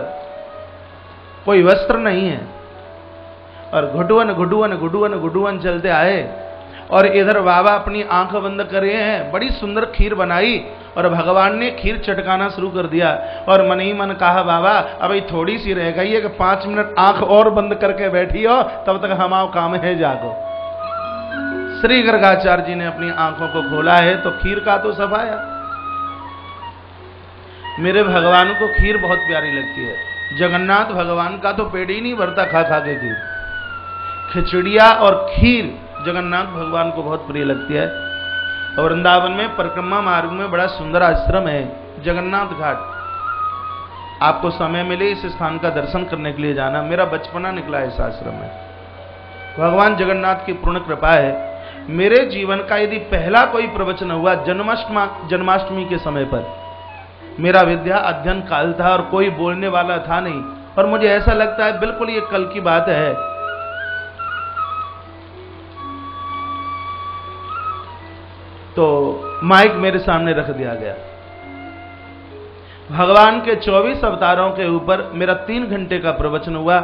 कोई वस्त्र नहीं है, और घुटुवन घुटुवन घुटुवन घुटुवन चलते आए, और इधर बाबा अपनी आंख बंद करे हैं। बड़ी सुंदर खीर बनाई और भगवान ने खीर चटकाना शुरू कर दिया, और मन ही मन कहा, बाबा अभी थोड़ी सी रह गई है कि 5 मिनट आंख और बंद करके बैठी हो, तब तक हमारा काम है जागो। श्री गर्गाचार्य जी ने अपनी आंखों को खोला है तो खीर का तो सफाया। मेरे भगवान को खीर बहुत प्यारी लगती है। जगन्नाथ भगवान का तो पेट ही नहीं भरता खा खा के खीर। खिचड़िया और खीर जगन्नाथ भगवान को बहुत प्रिय लगती है। और वृंदावन में परिक्रमा मार्ग में बड़ा सुंदर आश्रम है जगन्नाथ घाट। आपको समय मिले इस स्थान का दर्शन करने के लिए जाना। मेरा बचपना निकला है इस आश्रम में। भगवान जगन्नाथ की पूर्ण कृपा है। मेरे जीवन का यदि पहला कोई प्रवचन हुआ जन्माष्टमी के समय पर, मेरा विद्या अध्ययन काल था और कोई बोलने वाला था नहीं, और मुझे ऐसा लगता है बिल्कुल ये कल की बात है। तो माइक मेरे सामने रख दिया गया। भगवान के 24 अवतारों के ऊपर मेरा 3 घंटे का प्रवचन हुआ।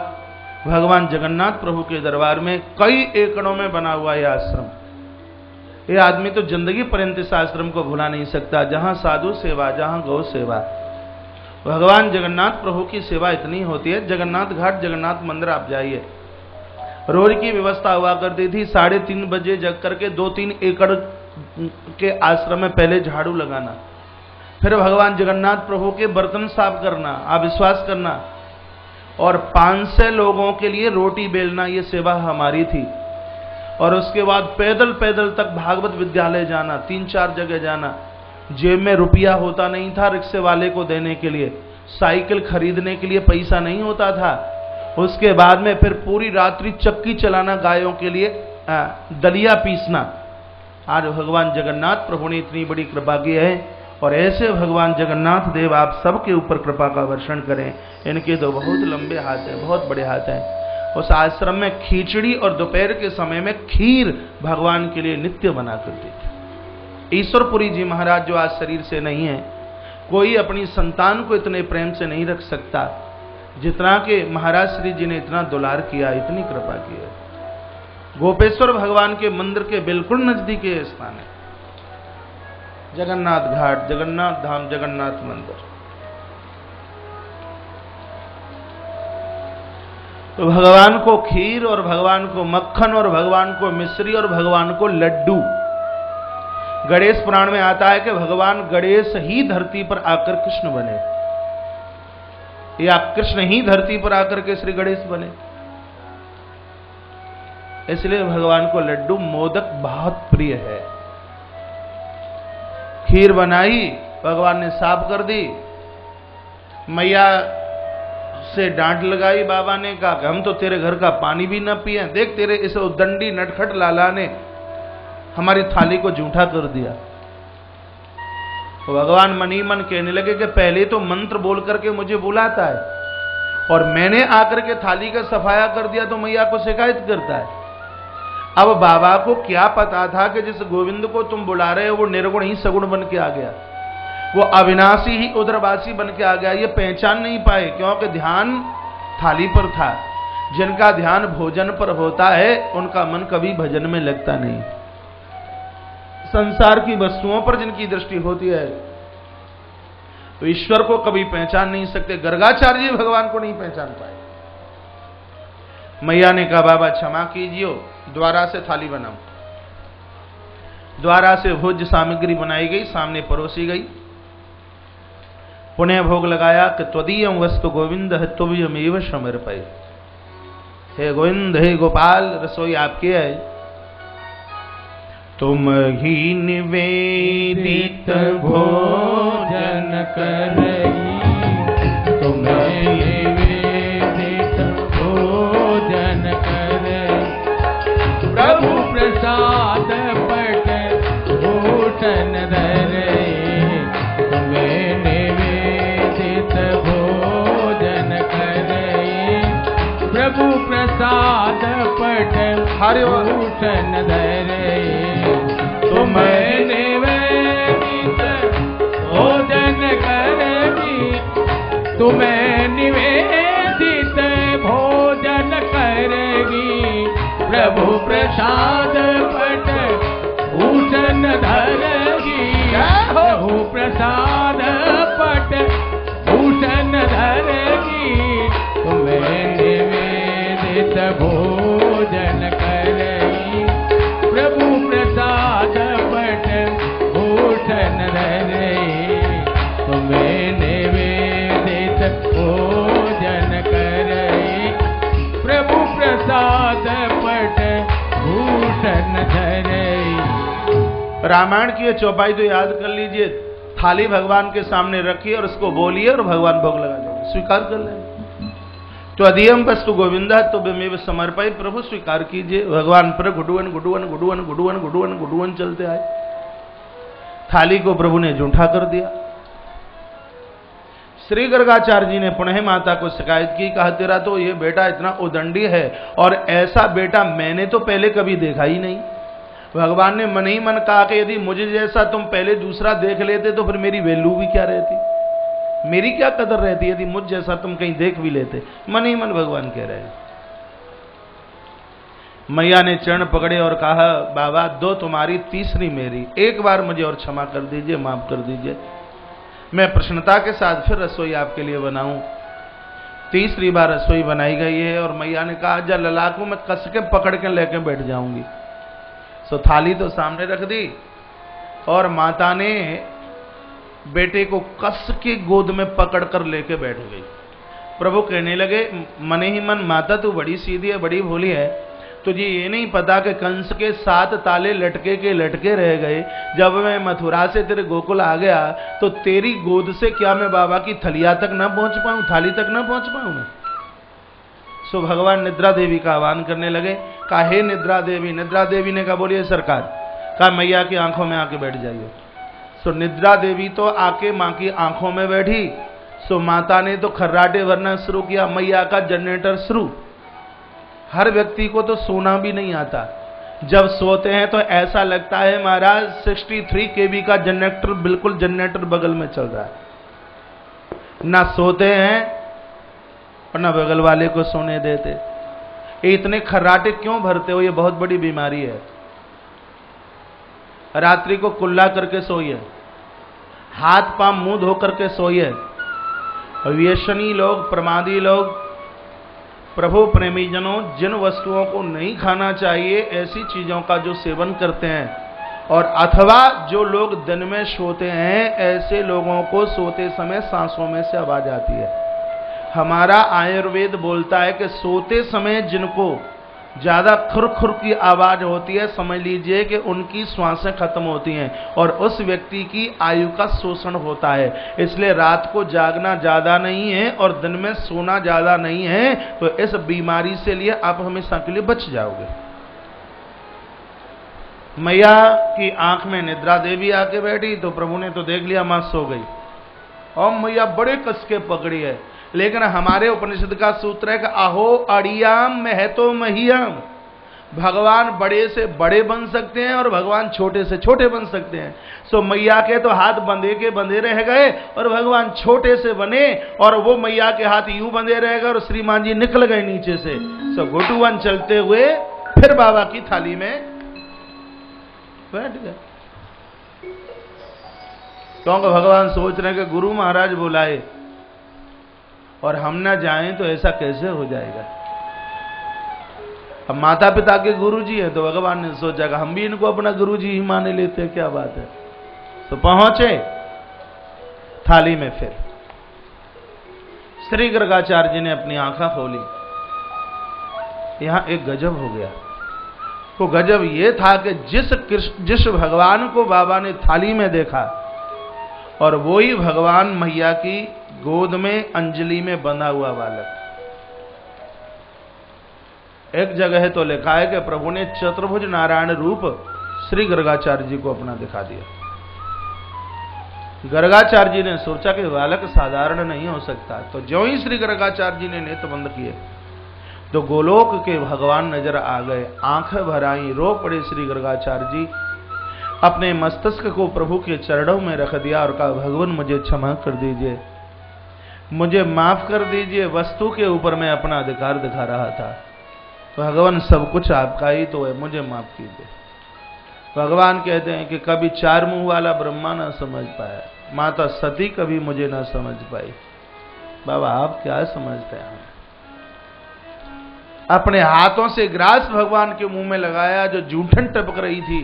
भगवान जगन्नाथ प्रभु के दरबार में कई एकड़ों में बना हुआ यह आश्रम। ये आदमी तो जिंदगी पर्यंत इस आश्रम को भुला नहीं सकता, जहां साधु सेवा, जहां गौ सेवा। भगवान जगन्नाथ प्रभु की सेवा इतनी होती है। जगन्नाथ घाट जगन्नाथ मंदिर आप जाइए, रोज की व्यवस्था हुआ करती थी। 3:30 बजे जग करके 2-3 एकड़ के आश्रम में पहले झाड़ू लगाना, फिर भगवान जगन्नाथ प्रभु के बर्तन साफ करना, आप विश्वास करना, और 500 लोगों के लिए रोटी बेलना, ये सेवा हमारी थी। और उसके बाद पैदल पैदल तक भागवत विद्यालय जाना, 3-4 जगह जाना। जेब में रुपया होता नहीं था रिक्शे वाले को देने के लिए, साइकिल खरीदने के लिए पैसा नहीं होता था। उसके बाद में फिर पूरी रात्रि चक्की चलाना गायों के लिए, दलिया पीसना। आज भगवान जगन्नाथ प्रभु ने इतनी बड़ी कृपा की है, और ऐसे भगवान जगन्नाथ देव आप सबके ऊपर कृपा का वर्षण करें। इनके तो बहुत लंबे हाथ हैं, बहुत बड़े हाथ हैं। उस आश्रम में खिचड़ी और दोपहर के समय में खीर भगवान के लिए नित्य बना करते थे। ईश्वरपुरी जी महाराज जो आज शरीर से नहीं है, कोई अपनी संतान को इतने प्रेम से नहीं रख सकता जितना कि महाराज श्री जी ने इतना दुलार किया, इतनी कृपा की है। गोपेश्वर भगवान के मंदिर के बिल्कुल नजदीक ये स्थान है, जगन्नाथ घाट, जगन्नाथ धाम, जगन्नाथ मंदिर। तो भगवान को खीर और भगवान को मक्खन और भगवान को मिश्री और भगवान को लड्डू। गणेश पुराण में आता है कि भगवान गणेश ही धरती पर आकर कृष्ण बने, या कृष्ण ही धरती पर आकर के श्री गणेश बने। इसलिए भगवान को लड्डू मोदक बहुत प्रिय है। खीर बनाई, भगवान ने साफ कर दी। मैया से डांट लगाई, बाबा ने कहा कि हम तो तेरे घर का पानी भी न पिए, देख तेरे इस उद्दंडी नटखट लाला ने हमारी थाली को जूठा कर दिया। तो भगवान मनी मन कहने लगे कि पहले तो मंत्र बोल करके मुझे बुलाता है, और मैंने आकर के थाली का सफाया कर दिया तो मैया को शिकायत करता है। अब बाबा को क्या पता था कि जिस गोविंद को तुम बुला रहे हो वो निर्गुण ही सगुण बन के आ गया, वो अविनाशी ही उदरवासी बन के आ गया। ये पहचान नहीं पाए क्योंकि ध्यान थाली पर था। जिनका ध्यान भोजन पर होता है उनका मन कभी भजन में लगता नहीं। संसार की वस्तुओं पर जिनकी दृष्टि होती है तो ईश्वर को कभी पहचान नहीं सकते। गर्गाचार्य जी भगवान को नहीं पहचान पाए। मैया ने कहा बाबा क्षमा कीजिए, द्वारा से थाली बनाओ। द्वारा से भोज्य सामग्री बनाई गई, सामने परोसी गई। पुण्य भोग लगाया कि त्वदीयं वस्तु गोविंद तुभ्यमेव समर्पये। हे गोविंद, हे गोपाल, रसोई आपकी है, तुम ही निवेदित भोजन करई, तुम निवेदित भोजन करई। प्रभु प्रसाद पट भूषण धरई, तुम निवेदित भोजन करई। प्रभु प्रसाद पट भूषण धरई, तुम निवेदित भोजन करई। तुम निवेदित भोजन करेगी। प्रभु प्रसाद पट भूषण धरगी। प्रभु प्रसाद पट भूषण धरगी। तुम निवेदित भोजन करेगी। प्रभु प्रसाद पट भूषण धरगी। तुम निवेदित भोजन करेगी। प्रभु प्रसाद पट भूषण धरई। रामायण की ये चौपाई तो याद कर लीजिए। थाली भगवान के सामने रखिए और उसको बोलिए और भगवान भोग लगा देंगे, स्वीकार कर लेंगे। तो अधियम वस्तु गोविंदा तो बेमेव समर्पय। प्रभु स्वीकार कीजिए। भगवान पर गुडुवन गुडुवन गुडुवन गुडुवन गुडुवन गुडुवन चलते आए। थाली को प्रभु ने जूठा कर दिया। श्री गर्गाचार्य जी ने पुनः माता को शिकायत की, कहा तेरा तो ये बेटा इतना उदंडी है और ऐसा बेटा मैंने तो पहले कभी देखा ही नहीं। भगवान ने मन ही मन कहा कि यदि मुझे जैसा तुम पहले दूसरा देख लेते तो फिर मेरी वैल्यू भी क्या रहती, मेरी क्या कदर रहती यदि मुझ जैसा तुम कहीं देख भी लेते। मन ही मन भगवान कह रहे हैं। मैया ने चरण पकड़े और कहा बाबा दो तुम्हारी तीसरी मेरी, एक बार मुझे और क्षमा कर दीजिए, माफ कर दीजिए। मैं प्रसन्नता के साथ फिर रसोई आपके लिए बनाऊं। तीसरी बार रसोई बनाई गई है और मैया ने कहा जा ललाकू मैं कस के पकड़ के लेके बैठ जाऊंगी। सो थाली तो सामने रख दी और माता ने बेटे को कस के गोद में पकड़ कर लेके बैठ गई। प्रभु कहने लगे मन ही मन माता तू बड़ी सीधी है, बड़ी भोली है, तुझे ये नहीं पता कि कंस के 7 ताले लटके के लटके रह गए। जब मैं मथुरा से तेरे गोकुल आ गया तो तेरी गोद से क्या मैं बाबा की थलिया तक न पहुंच पाऊं, थाली तक न पहुंच पाऊं मैं। सो भगवान निद्रा देवी का आह्वान करने लगे। कहा हे निद्रा देवी। निद्रा देवी ने कहा बोलिए सरकार। कहा मैया की आंखों में आके बैठ जाइए। सो निद्रा देवी तो आके माँ की आंखों में बैठी। सो माता ने तो खर्राटे भरना शुरू किया, मैया का जनरेटर शुरू। हर व्यक्ति को तो सोना भी नहीं आता, जब सोते हैं तो ऐसा लगता है महाराज 63 kV का जनरेटर, बिल्कुल जनरेटर बगल में चल रहा है। ना सोते हैं और ना बगल वाले को सोने देते। ये इतने खर्राटे क्यों भरते हो? ये बहुत बड़ी बीमारी है। रात्रि को कुल्ला करके सोइए, हाथ पांव मुंह धो करके सोइए। व्यसनी लोग, प्रमादी लोग, प्रभु प्रेमी जनों, जिन वस्तुओं को नहीं खाना चाहिए ऐसी चीजों का जो सेवन करते हैं, और अथवा जो लोग दिन में सोते हैं ऐसे लोगों को सोते समय सांसों में से आवाज आती है। हमारा आयुर्वेद बोलता है कि सोते समय जिनको ज्यादा खुर की आवाज होती है, समझ लीजिए कि उनकी श्वासें खत्म होती हैं और उस व्यक्ति की आयु का शोषण होता है। इसलिए रात को जागना ज्यादा नहीं है और दिन में सोना ज्यादा नहीं है, तो इस बीमारी से लिए आप हमेशा के लिए बच जाओगे। मैया की आंख में निद्रा देवी आके बैठी तो प्रभु ने तो देख लिया मां सो गई, और मैया बड़े कस के पकड़ी है। लेकिन हमारे उपनिषद का सूत्र है कि अहो अड़ियाम महतो महियाम। भगवान बड़े से बड़े बन सकते हैं और भगवान छोटे से छोटे बन सकते हैं। सो मैया के तो हाथ बंधे के बंधे रह गए और भगवान छोटे से बने, और वो मैया के हाथ यूं बंधे रह गए और श्रीमान जी निकल गए नीचे से। सो घुटुवन चलते हुए फिर बाबा की थाली में बैठ गए। क्योंकि भगवान सोच रहे हैं कि गुरु महाराज बुलाए और हम ना जाएं तो ऐसा कैसे हो जाएगा। अब माता पिता के गुरुजी हैं तो भगवान ने सोचा कि हम भी इनको अपना गुरुजी ही मान लेते हैं, क्या बात है। तो पहुंचे थाली में। फिर श्री गर्गाचार्य जी ने अपनी आंखें खोली। यहां एक गजब हो गया। तो गजब यह था कि जिस भगवान को बाबा ने थाली में देखा, और वो ही भगवान मैया की गोद में अंजलि में बंधा हुआ बालक। एक जगह तो लिखा है कि प्रभु ने चतुर्भुज नारायण रूप श्री गर्गाचार्य जी को अपना दिखा दिया। गर्गाचार्य जी ने सोचा कि बालक साधारण नहीं हो सकता, तो ज्यों ही श्री गर्गाचार्य जी ने नेत्र बंद किए तो गोलोक के भगवान नजर आ गए। आंखें भर आई, रो पड़े श्री गर्गाचार्य जी। अपने मस्तिष्क को प्रभु के चरणों में रख दिया और कहा भगवान मुझे क्षमा कर दीजिए, मुझे माफ कर दीजिए। वस्तु के ऊपर मैं अपना अधिकार दिखा रहा था। तो भगवान सब कुछ आपका ही तो है, मुझे माफ कीजिए। भगवान कहते हैं कि कभी चार मुंह वाला ब्रह्मा ना समझ पाया, माता सती कभी मुझे ना समझ पाई। बाबा आप क्या समझते हैं? अपने हाथों से ग्रास भगवान के मुंह में लगाया, जो जूठन टपक रही थी।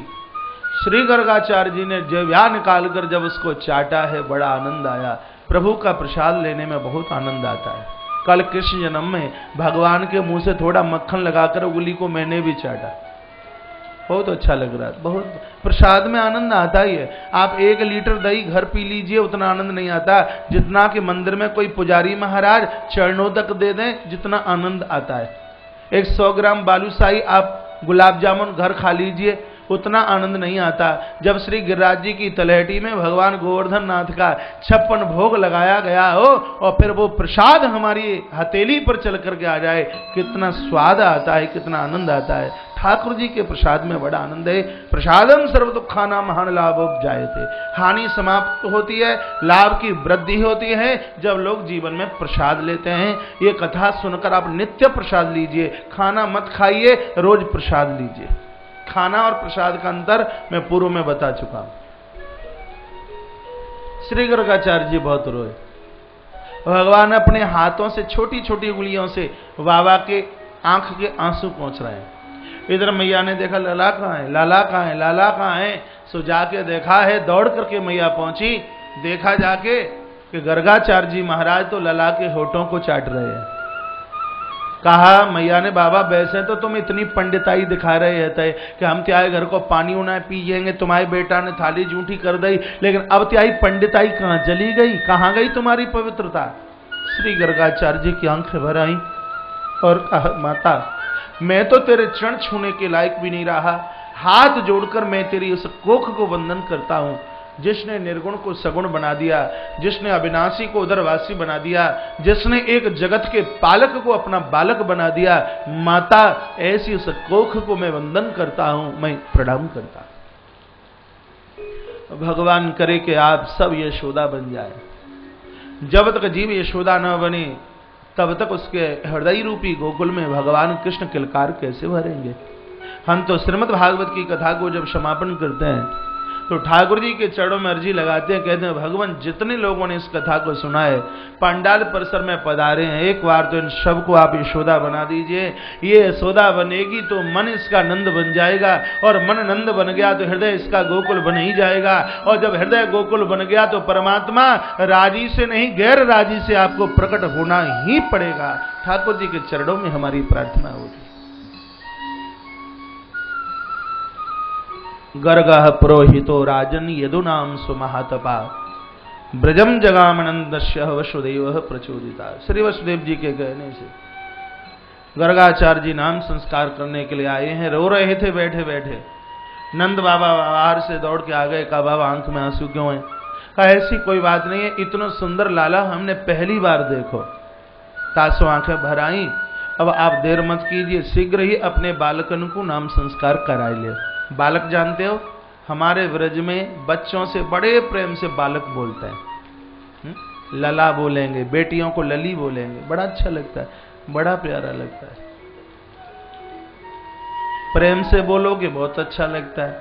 श्री गर्गाचार्य जी ने जिह्वा निकालकर जब उसको चाटा है, बड़ा आनंद आया। प्रभु का प्रसाद लेने में बहुत आनंद आता है। कल कृष्ण जन्म में भगवान के मुंह से थोड़ा मक्खन लगाकर उंगली को मैंने भी चाटा, बहुत अच्छा लग रहा है। बहुत प्रसाद में आनंद आता ही है। आप 1 लीटर दही घर पी लीजिए, उतना आनंद नहीं आता जितना कि मंदिर में कोई पुजारी महाराज चरणोदक दे दें, जितना आनंद आता है। 100 ग्राम बालूशाही आप गुलाब जामुन घर खा लीजिए, उतना आनंद नहीं आता। जब श्री गिरिराज जी की तलहटी में भगवान गोवर्धन नाथ का 56 भोग लगाया गया हो और फिर वो प्रसाद हमारी हथेली पर चल करके आ जाए, कितना स्वाद आता है, कितना आनंद आता है। ठाकुर जी के प्रसाद में बड़ा आनंद है। प्रसादम सर्व दुखाना महान लाभ जायते। हानि समाप्त होती है, लाभ की वृद्धि होती है जब लोग जीवन में प्रसाद लेते हैं। ये कथा सुनकर आप नित्य प्रसाद लीजिए, खाना मत खाइए, रोज प्रसाद लीजिए। खाना और प्रसाद का अंतर मैं पूर्व में बता चुका हूं। श्री गर्गाचार्य जी बहुत रोए। भगवान अपने हाथों से छोटी छोटी उंगलियों से बाबा के आंख के आंसू पहुंच रहे हैं। इधर मैया ने देखा लाला कहाँ है, लाला कहाँ है, लाला कहाँ है। सो जाके देखा है, दौड़ करके मैया पहुंची। देखा जाके कि गर्गाचार्य जी महाराज तो लाला के होठों को चाट रहे हैं। कहा मैया ने बाबा वैसे तो तुम इतनी पंडिताई दिखा रहे थे कि हम त्याए घर को पानी उना पिएंगे, तुम्हारे बेटा ने थाली जूठी कर दी, लेकिन अब त्याई पंडिताई कहाँ चली गई, कहाँ गई तुम्हारी पवित्रता। श्री गर्गाचार्य जी की आंखें भर आई। और कहा, माता मैं तो तेरे चरण छूने के लायक भी नहीं रहा, हाथ जोड़कर मैं तेरी उस कोख को वंदन करता हूं जिसने निर्गुण को सगुण बना दिया, जिसने अविनाशी को उदरवासी बना दिया, जिसने एक जगत के पालक को अपना बालक बना दिया। माता ऐसी उस कोख को मैं वंदन करता हूं, मैं प्रणाम करता हूं। भगवान करे कि आप सब यशोदा बन जाए। जब तक जीव यशोदा न बने तब तक उसके हृदय रूपी गोकुल में भगवान कृष्ण किलकार कैसे भरेंगे। हम तो श्रीमद् भागवत की कथा को जब समापन करते हैं तो ठाकुर जी के चरणों में अर्जी लगाते हैं, कहते हैं भगवान जितने लोगों ने इस कथा को सुना है, पंडाल परिसर में पधारे हैं, एक बार तो इन सब को आप यशोदा बना दीजिए। ये यशोदा बनेगी तो मन इसका नंद बन जाएगा, और मन नंद बन गया तो हृदय इसका गोकुल बन ही जाएगा, और जब हृदय गोकुल बन गया तो परमात्मा राजी से नहीं गैर राजी से आपको प्रकट होना ही पड़ेगा। ठाकुर जी के चरणों में हमारी प्रार्थना होगी। गर्गः पुरोहितो राजन यदुनाम सुमहातपा ब्रजम जगामनंदस्य वसुदेव प्रचोदिता। श्री वसुदेव जी के कहने से गर्गाचार्य जी नाम संस्कार करने के लिए आए हैं। रो रहे थे बैठे बैठे। नंद बाबा बाहर से दौड़ के आ गए। कहा बाबा आंख में आंसू क्यों है? कहा ऐसी कोई बात नहीं है, इतना सुंदर लाला हमने पहली बार देखो। तासो आंखें भर आई। अब आप देर मत कीजिए, शीघ्र ही अपने बालकन को नाम संस्कार कराए ले। बालक जानते हो, हमारे व्रज में बच्चों से बड़े प्रेम से बालक बोलते हैं। लला बोलेंगे, बेटियों को लली बोलेंगे, बड़ा अच्छा लगता है, बड़ा प्यारा लगता है। प्रेम से बोलोगे बहुत अच्छा लगता है,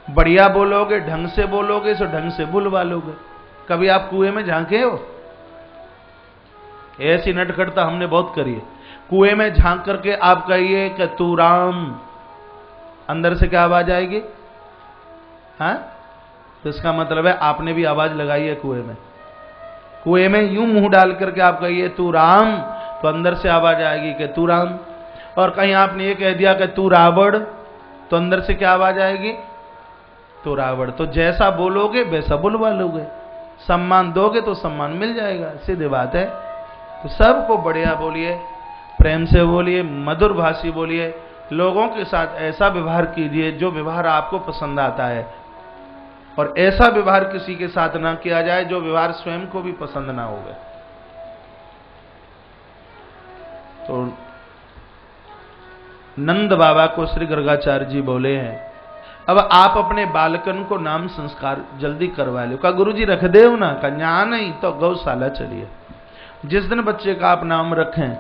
बढ़िया बोलोगे, ढंग से बोलोगे तो ढंग से बुलवा लोगे। कभी आप कुएं में झांके हो? ऐसी नटखटता हमने बहुत करी है। कुएं में झांक करके आप कहिए कि तू राम, अंदर से क्या आवाज आएगी? हाँ, तो इसका मतलब है आपने भी आवाज लगाई है कुएं में। कुएं में यूं मुंह डाल करके आप कहिए तू राम, तो अंदर से आवाज आएगी कि तू राम। और कहीं आपने ये कह दिया कि तू रावण, तो अंदर से क्या आवाज आएगी? तू रावण। तो जैसा बोलोगे वैसा बुलवा लोगे, सम्मान दोगे तो सम्मान मिल जाएगा, सीधी बात है। तो सबको बढ़िया बोलिए, प्रेम से बोलिए, मधुर भाषी बोलिए, लोगों के साथ ऐसा व्यवहार कीजिए जो व्यवहार आपको पसंद आता है, और ऐसा व्यवहार किसी के साथ ना किया जाए जो व्यवहार स्वयं को भी पसंद ना होगा। तो नंद बाबा को श्री गर्गाचार्य जी बोले हैं, अब आप अपने बालकन को नाम संस्कार जल्दी करवा लो। कहा गुरु जी रख दे ना? कहा नहीं तो गौशाला चलिए। जिस दिन बच्चे का आप नाम रखें,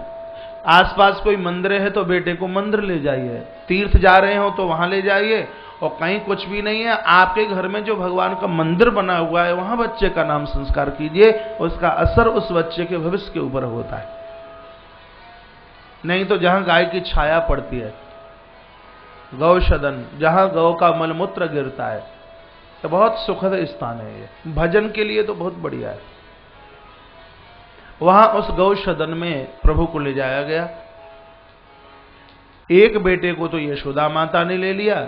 आसपास कोई मंदिर है तो बेटे को मंदिर ले जाइए, तीर्थ जा रहे हो तो वहां ले जाइए, और कहीं कुछ भी नहीं है आपके घर में जो भगवान का मंदिर बना हुआ है वहां बच्चे का नाम संस्कार कीजिए। उसका असर उस बच्चे के भविष्य के ऊपर होता है। नहीं तो जहां गाय की छाया पड़ती है, गौशदन, जहां गौ का मलमूत्र गिरता है, तो बहुत सुखद स्थान है ये। भजन के लिए तो बहुत बढ़िया है। वहां उस गौशदन में प्रभु को ले जाया गया। एक बेटे को तो यशोदा माता ने ले लिया,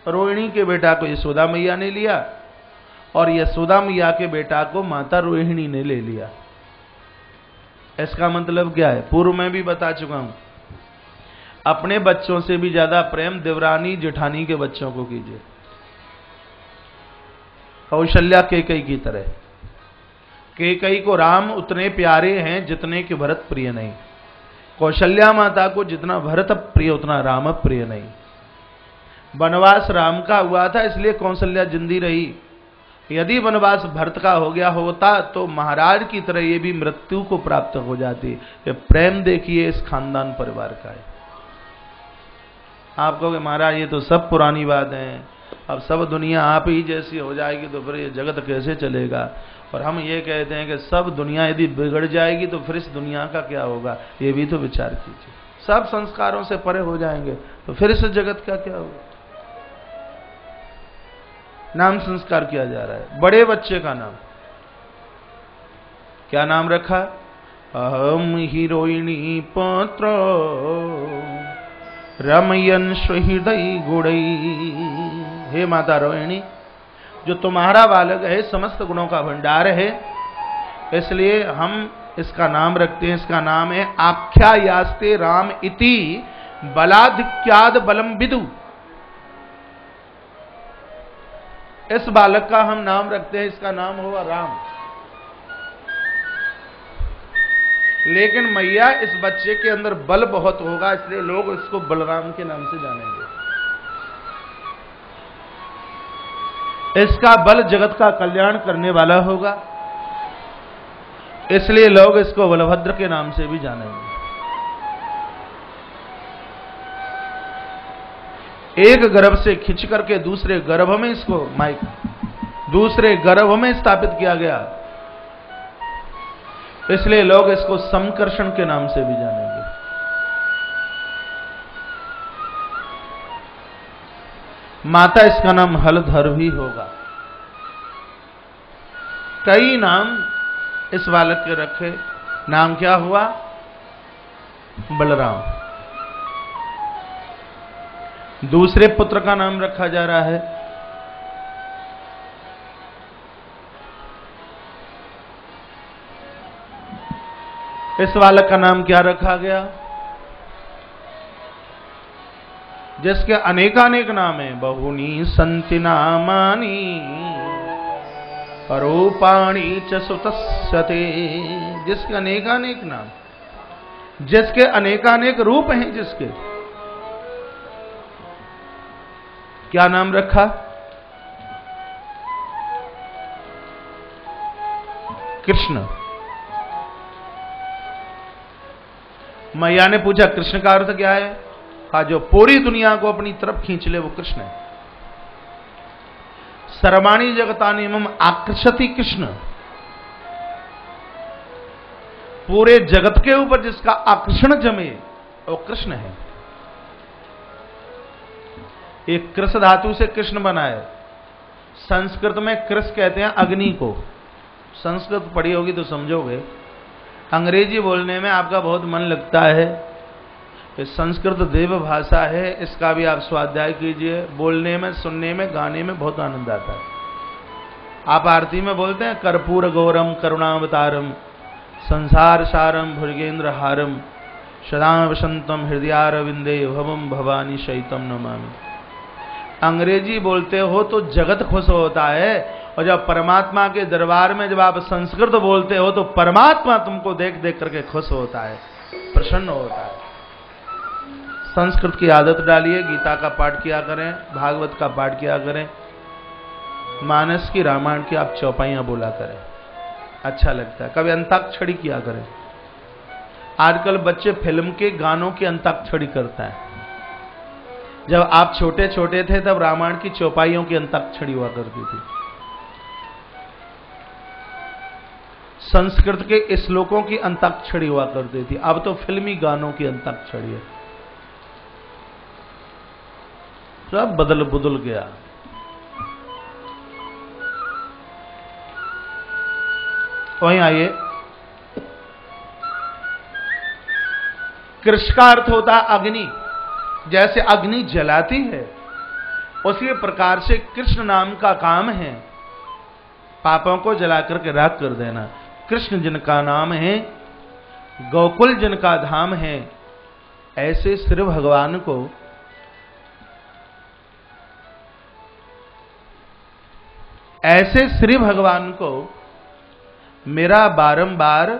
रोहिणी के बेटा को यशोदा मैया ने लिया, और यशोदा मैया के बेटा को माता रोहिणी ने ले लिया। इसका मतलब क्या है? पूर्व में भी बता चुका हूं, अपने बच्चों से भी ज्यादा प्रेम देवरानी जेठानी के बच्चों को कीजिए। कौशल्या केकई की तरह। केकई को राम उतने प्यारे हैं जितने कि भरत प्रिय नहीं। कौशल्या माता को जितना भरत प्रिय उतना राम प्रिय नहीं। वनवास राम का हुआ था इसलिए कौशल्या जिंदी रही। यदि वनवास भरत का हो गया होता तो महाराज की तरह ये भी मृत्यु को प्राप्त हो जाती। ये प्रेम देखिए इस खानदान परिवार का है। आप कहोगे महाराज ये तो सब पुरानी बात है, अब सब दुनिया आप ही जैसी हो जाएगी तो फिर ये जगत कैसे चलेगा। और हम ये कहते हैं कि सब दुनिया यदि बिगड़ जाएगी तो फिर इस दुनिया का क्या होगा, ये भी तो विचार कीजिए। सब संस्कारों से परे हो जाएंगे तो फिर इस जगत का क्या होगा। नाम संस्कार किया जा रहा है। बड़े बच्चे का नाम क्या नाम रखा? अहम हीरोइणी पुत्र रमयन हृदय गुड़ई। हे माता रोहिणी, जो तुम्हारा बालक है समस्त गुणों का भंडार है, इसलिए हम इसका नाम रखते हैं। इसका नाम है आख्यायास्ते राम इति बलाधिक्याद बलम विदु। इस बालक का हम नाम रखते हैं, इसका नाम हुआ राम। लेकिन मैया इस बच्चे के अंदर बल बहुत होगा, इसलिए लोग इसको बलराम के नाम से जानेंगे। इसका बल जगत का कल्याण करने वाला होगा, इसलिए लोग इसको बलभद्र के नाम से भी जानेंगे। एक गर्भ से खिंच करके दूसरे गर्भ में इसको दूसरे गर्भ में स्थापित किया गया, इसलिए लोग इसको समकर्षण के नाम से भी जानेंगे। माता इसका नाम हलधर भी होगा। कई नाम इस बालक के रखे। नाम क्या हुआ? बलराम। दूसरे पुत्र का नाम रखा जा रहा है इस बालक का नाम क्या रखा गया? जिसके अनेकानेक नाम है। बहुनी संति नामानी रूपाणी च सुतस्यते। जिसके अनेकानेक नाम, जिसके अनेकानेक रूप हैं, जिसके क्या नाम रखा? कृष्ण। मैया ने पूछा कृष्ण का अर्थ क्या है? कहा जो पूरी दुनिया को अपनी तरफ खींच ले वो कृष्ण है। सर्वाणी जगतानि मम आकर्षति कृष्ण। पूरे जगत के ऊपर जिसका आकर्षण जमे वो कृष्ण है। एक कृष धातु से कृष्ण बना है। संस्कृत में कृष कहते हैं अग्नि को। संस्कृत पढ़ी होगी तो समझोगे। अंग्रेजी बोलने में आपका बहुत मन लगता है। संस्कृत देव भाषा है, इसका भी आप स्वाध्याय कीजिए। बोलने में, सुनने में, गाने में बहुत आनंद आता है। आप आरती में बोलते हैं कर्पूर गौरम करुणावतारम संसार सारम भुजगेंद्र हारम सदा वसंतम हृदयारविंदे भवम भवानी शैतम नमामि। अंग्रेजी बोलते हो तो जगत खुश होता है, और जब परमात्मा के दरबार में जब आप संस्कृत बोलते हो तो परमात्मा तुमको देख देख करके खुश होता है, प्रसन्न होता है। संस्कृत की आदत डालिए। गीता का पाठ किया करें, भागवत का पाठ किया करें, मानस की, रामायण की आप चौपाइयां बोला करें, अच्छा लगता है। कभी अंताक्षरी किया करें। आजकल बच्चे फिल्म के गानों की अंताक्षरी करता है। जब आप छोटे छोटे थे तब रामायण की चौपाइयों की अंताक्षरी हुआ करती थी। संस्कृत के श्लोकों की अंताक्षरी हुआ करती थी। अब तो फिल्मी गानों की अंताक्षरी है। सब बदल बुदल गया। वहीं आइए, कृष्ण का अर्थ होता है अग्नि। जैसे अग्नि जलाती है उसी प्रकार से कृष्ण नाम का काम है पापों को जला करके राख कर देना। कृष्ण जिनका नाम है, गोकुल जिनका धाम है, ऐसे श्री भगवान को मेरा बारंबार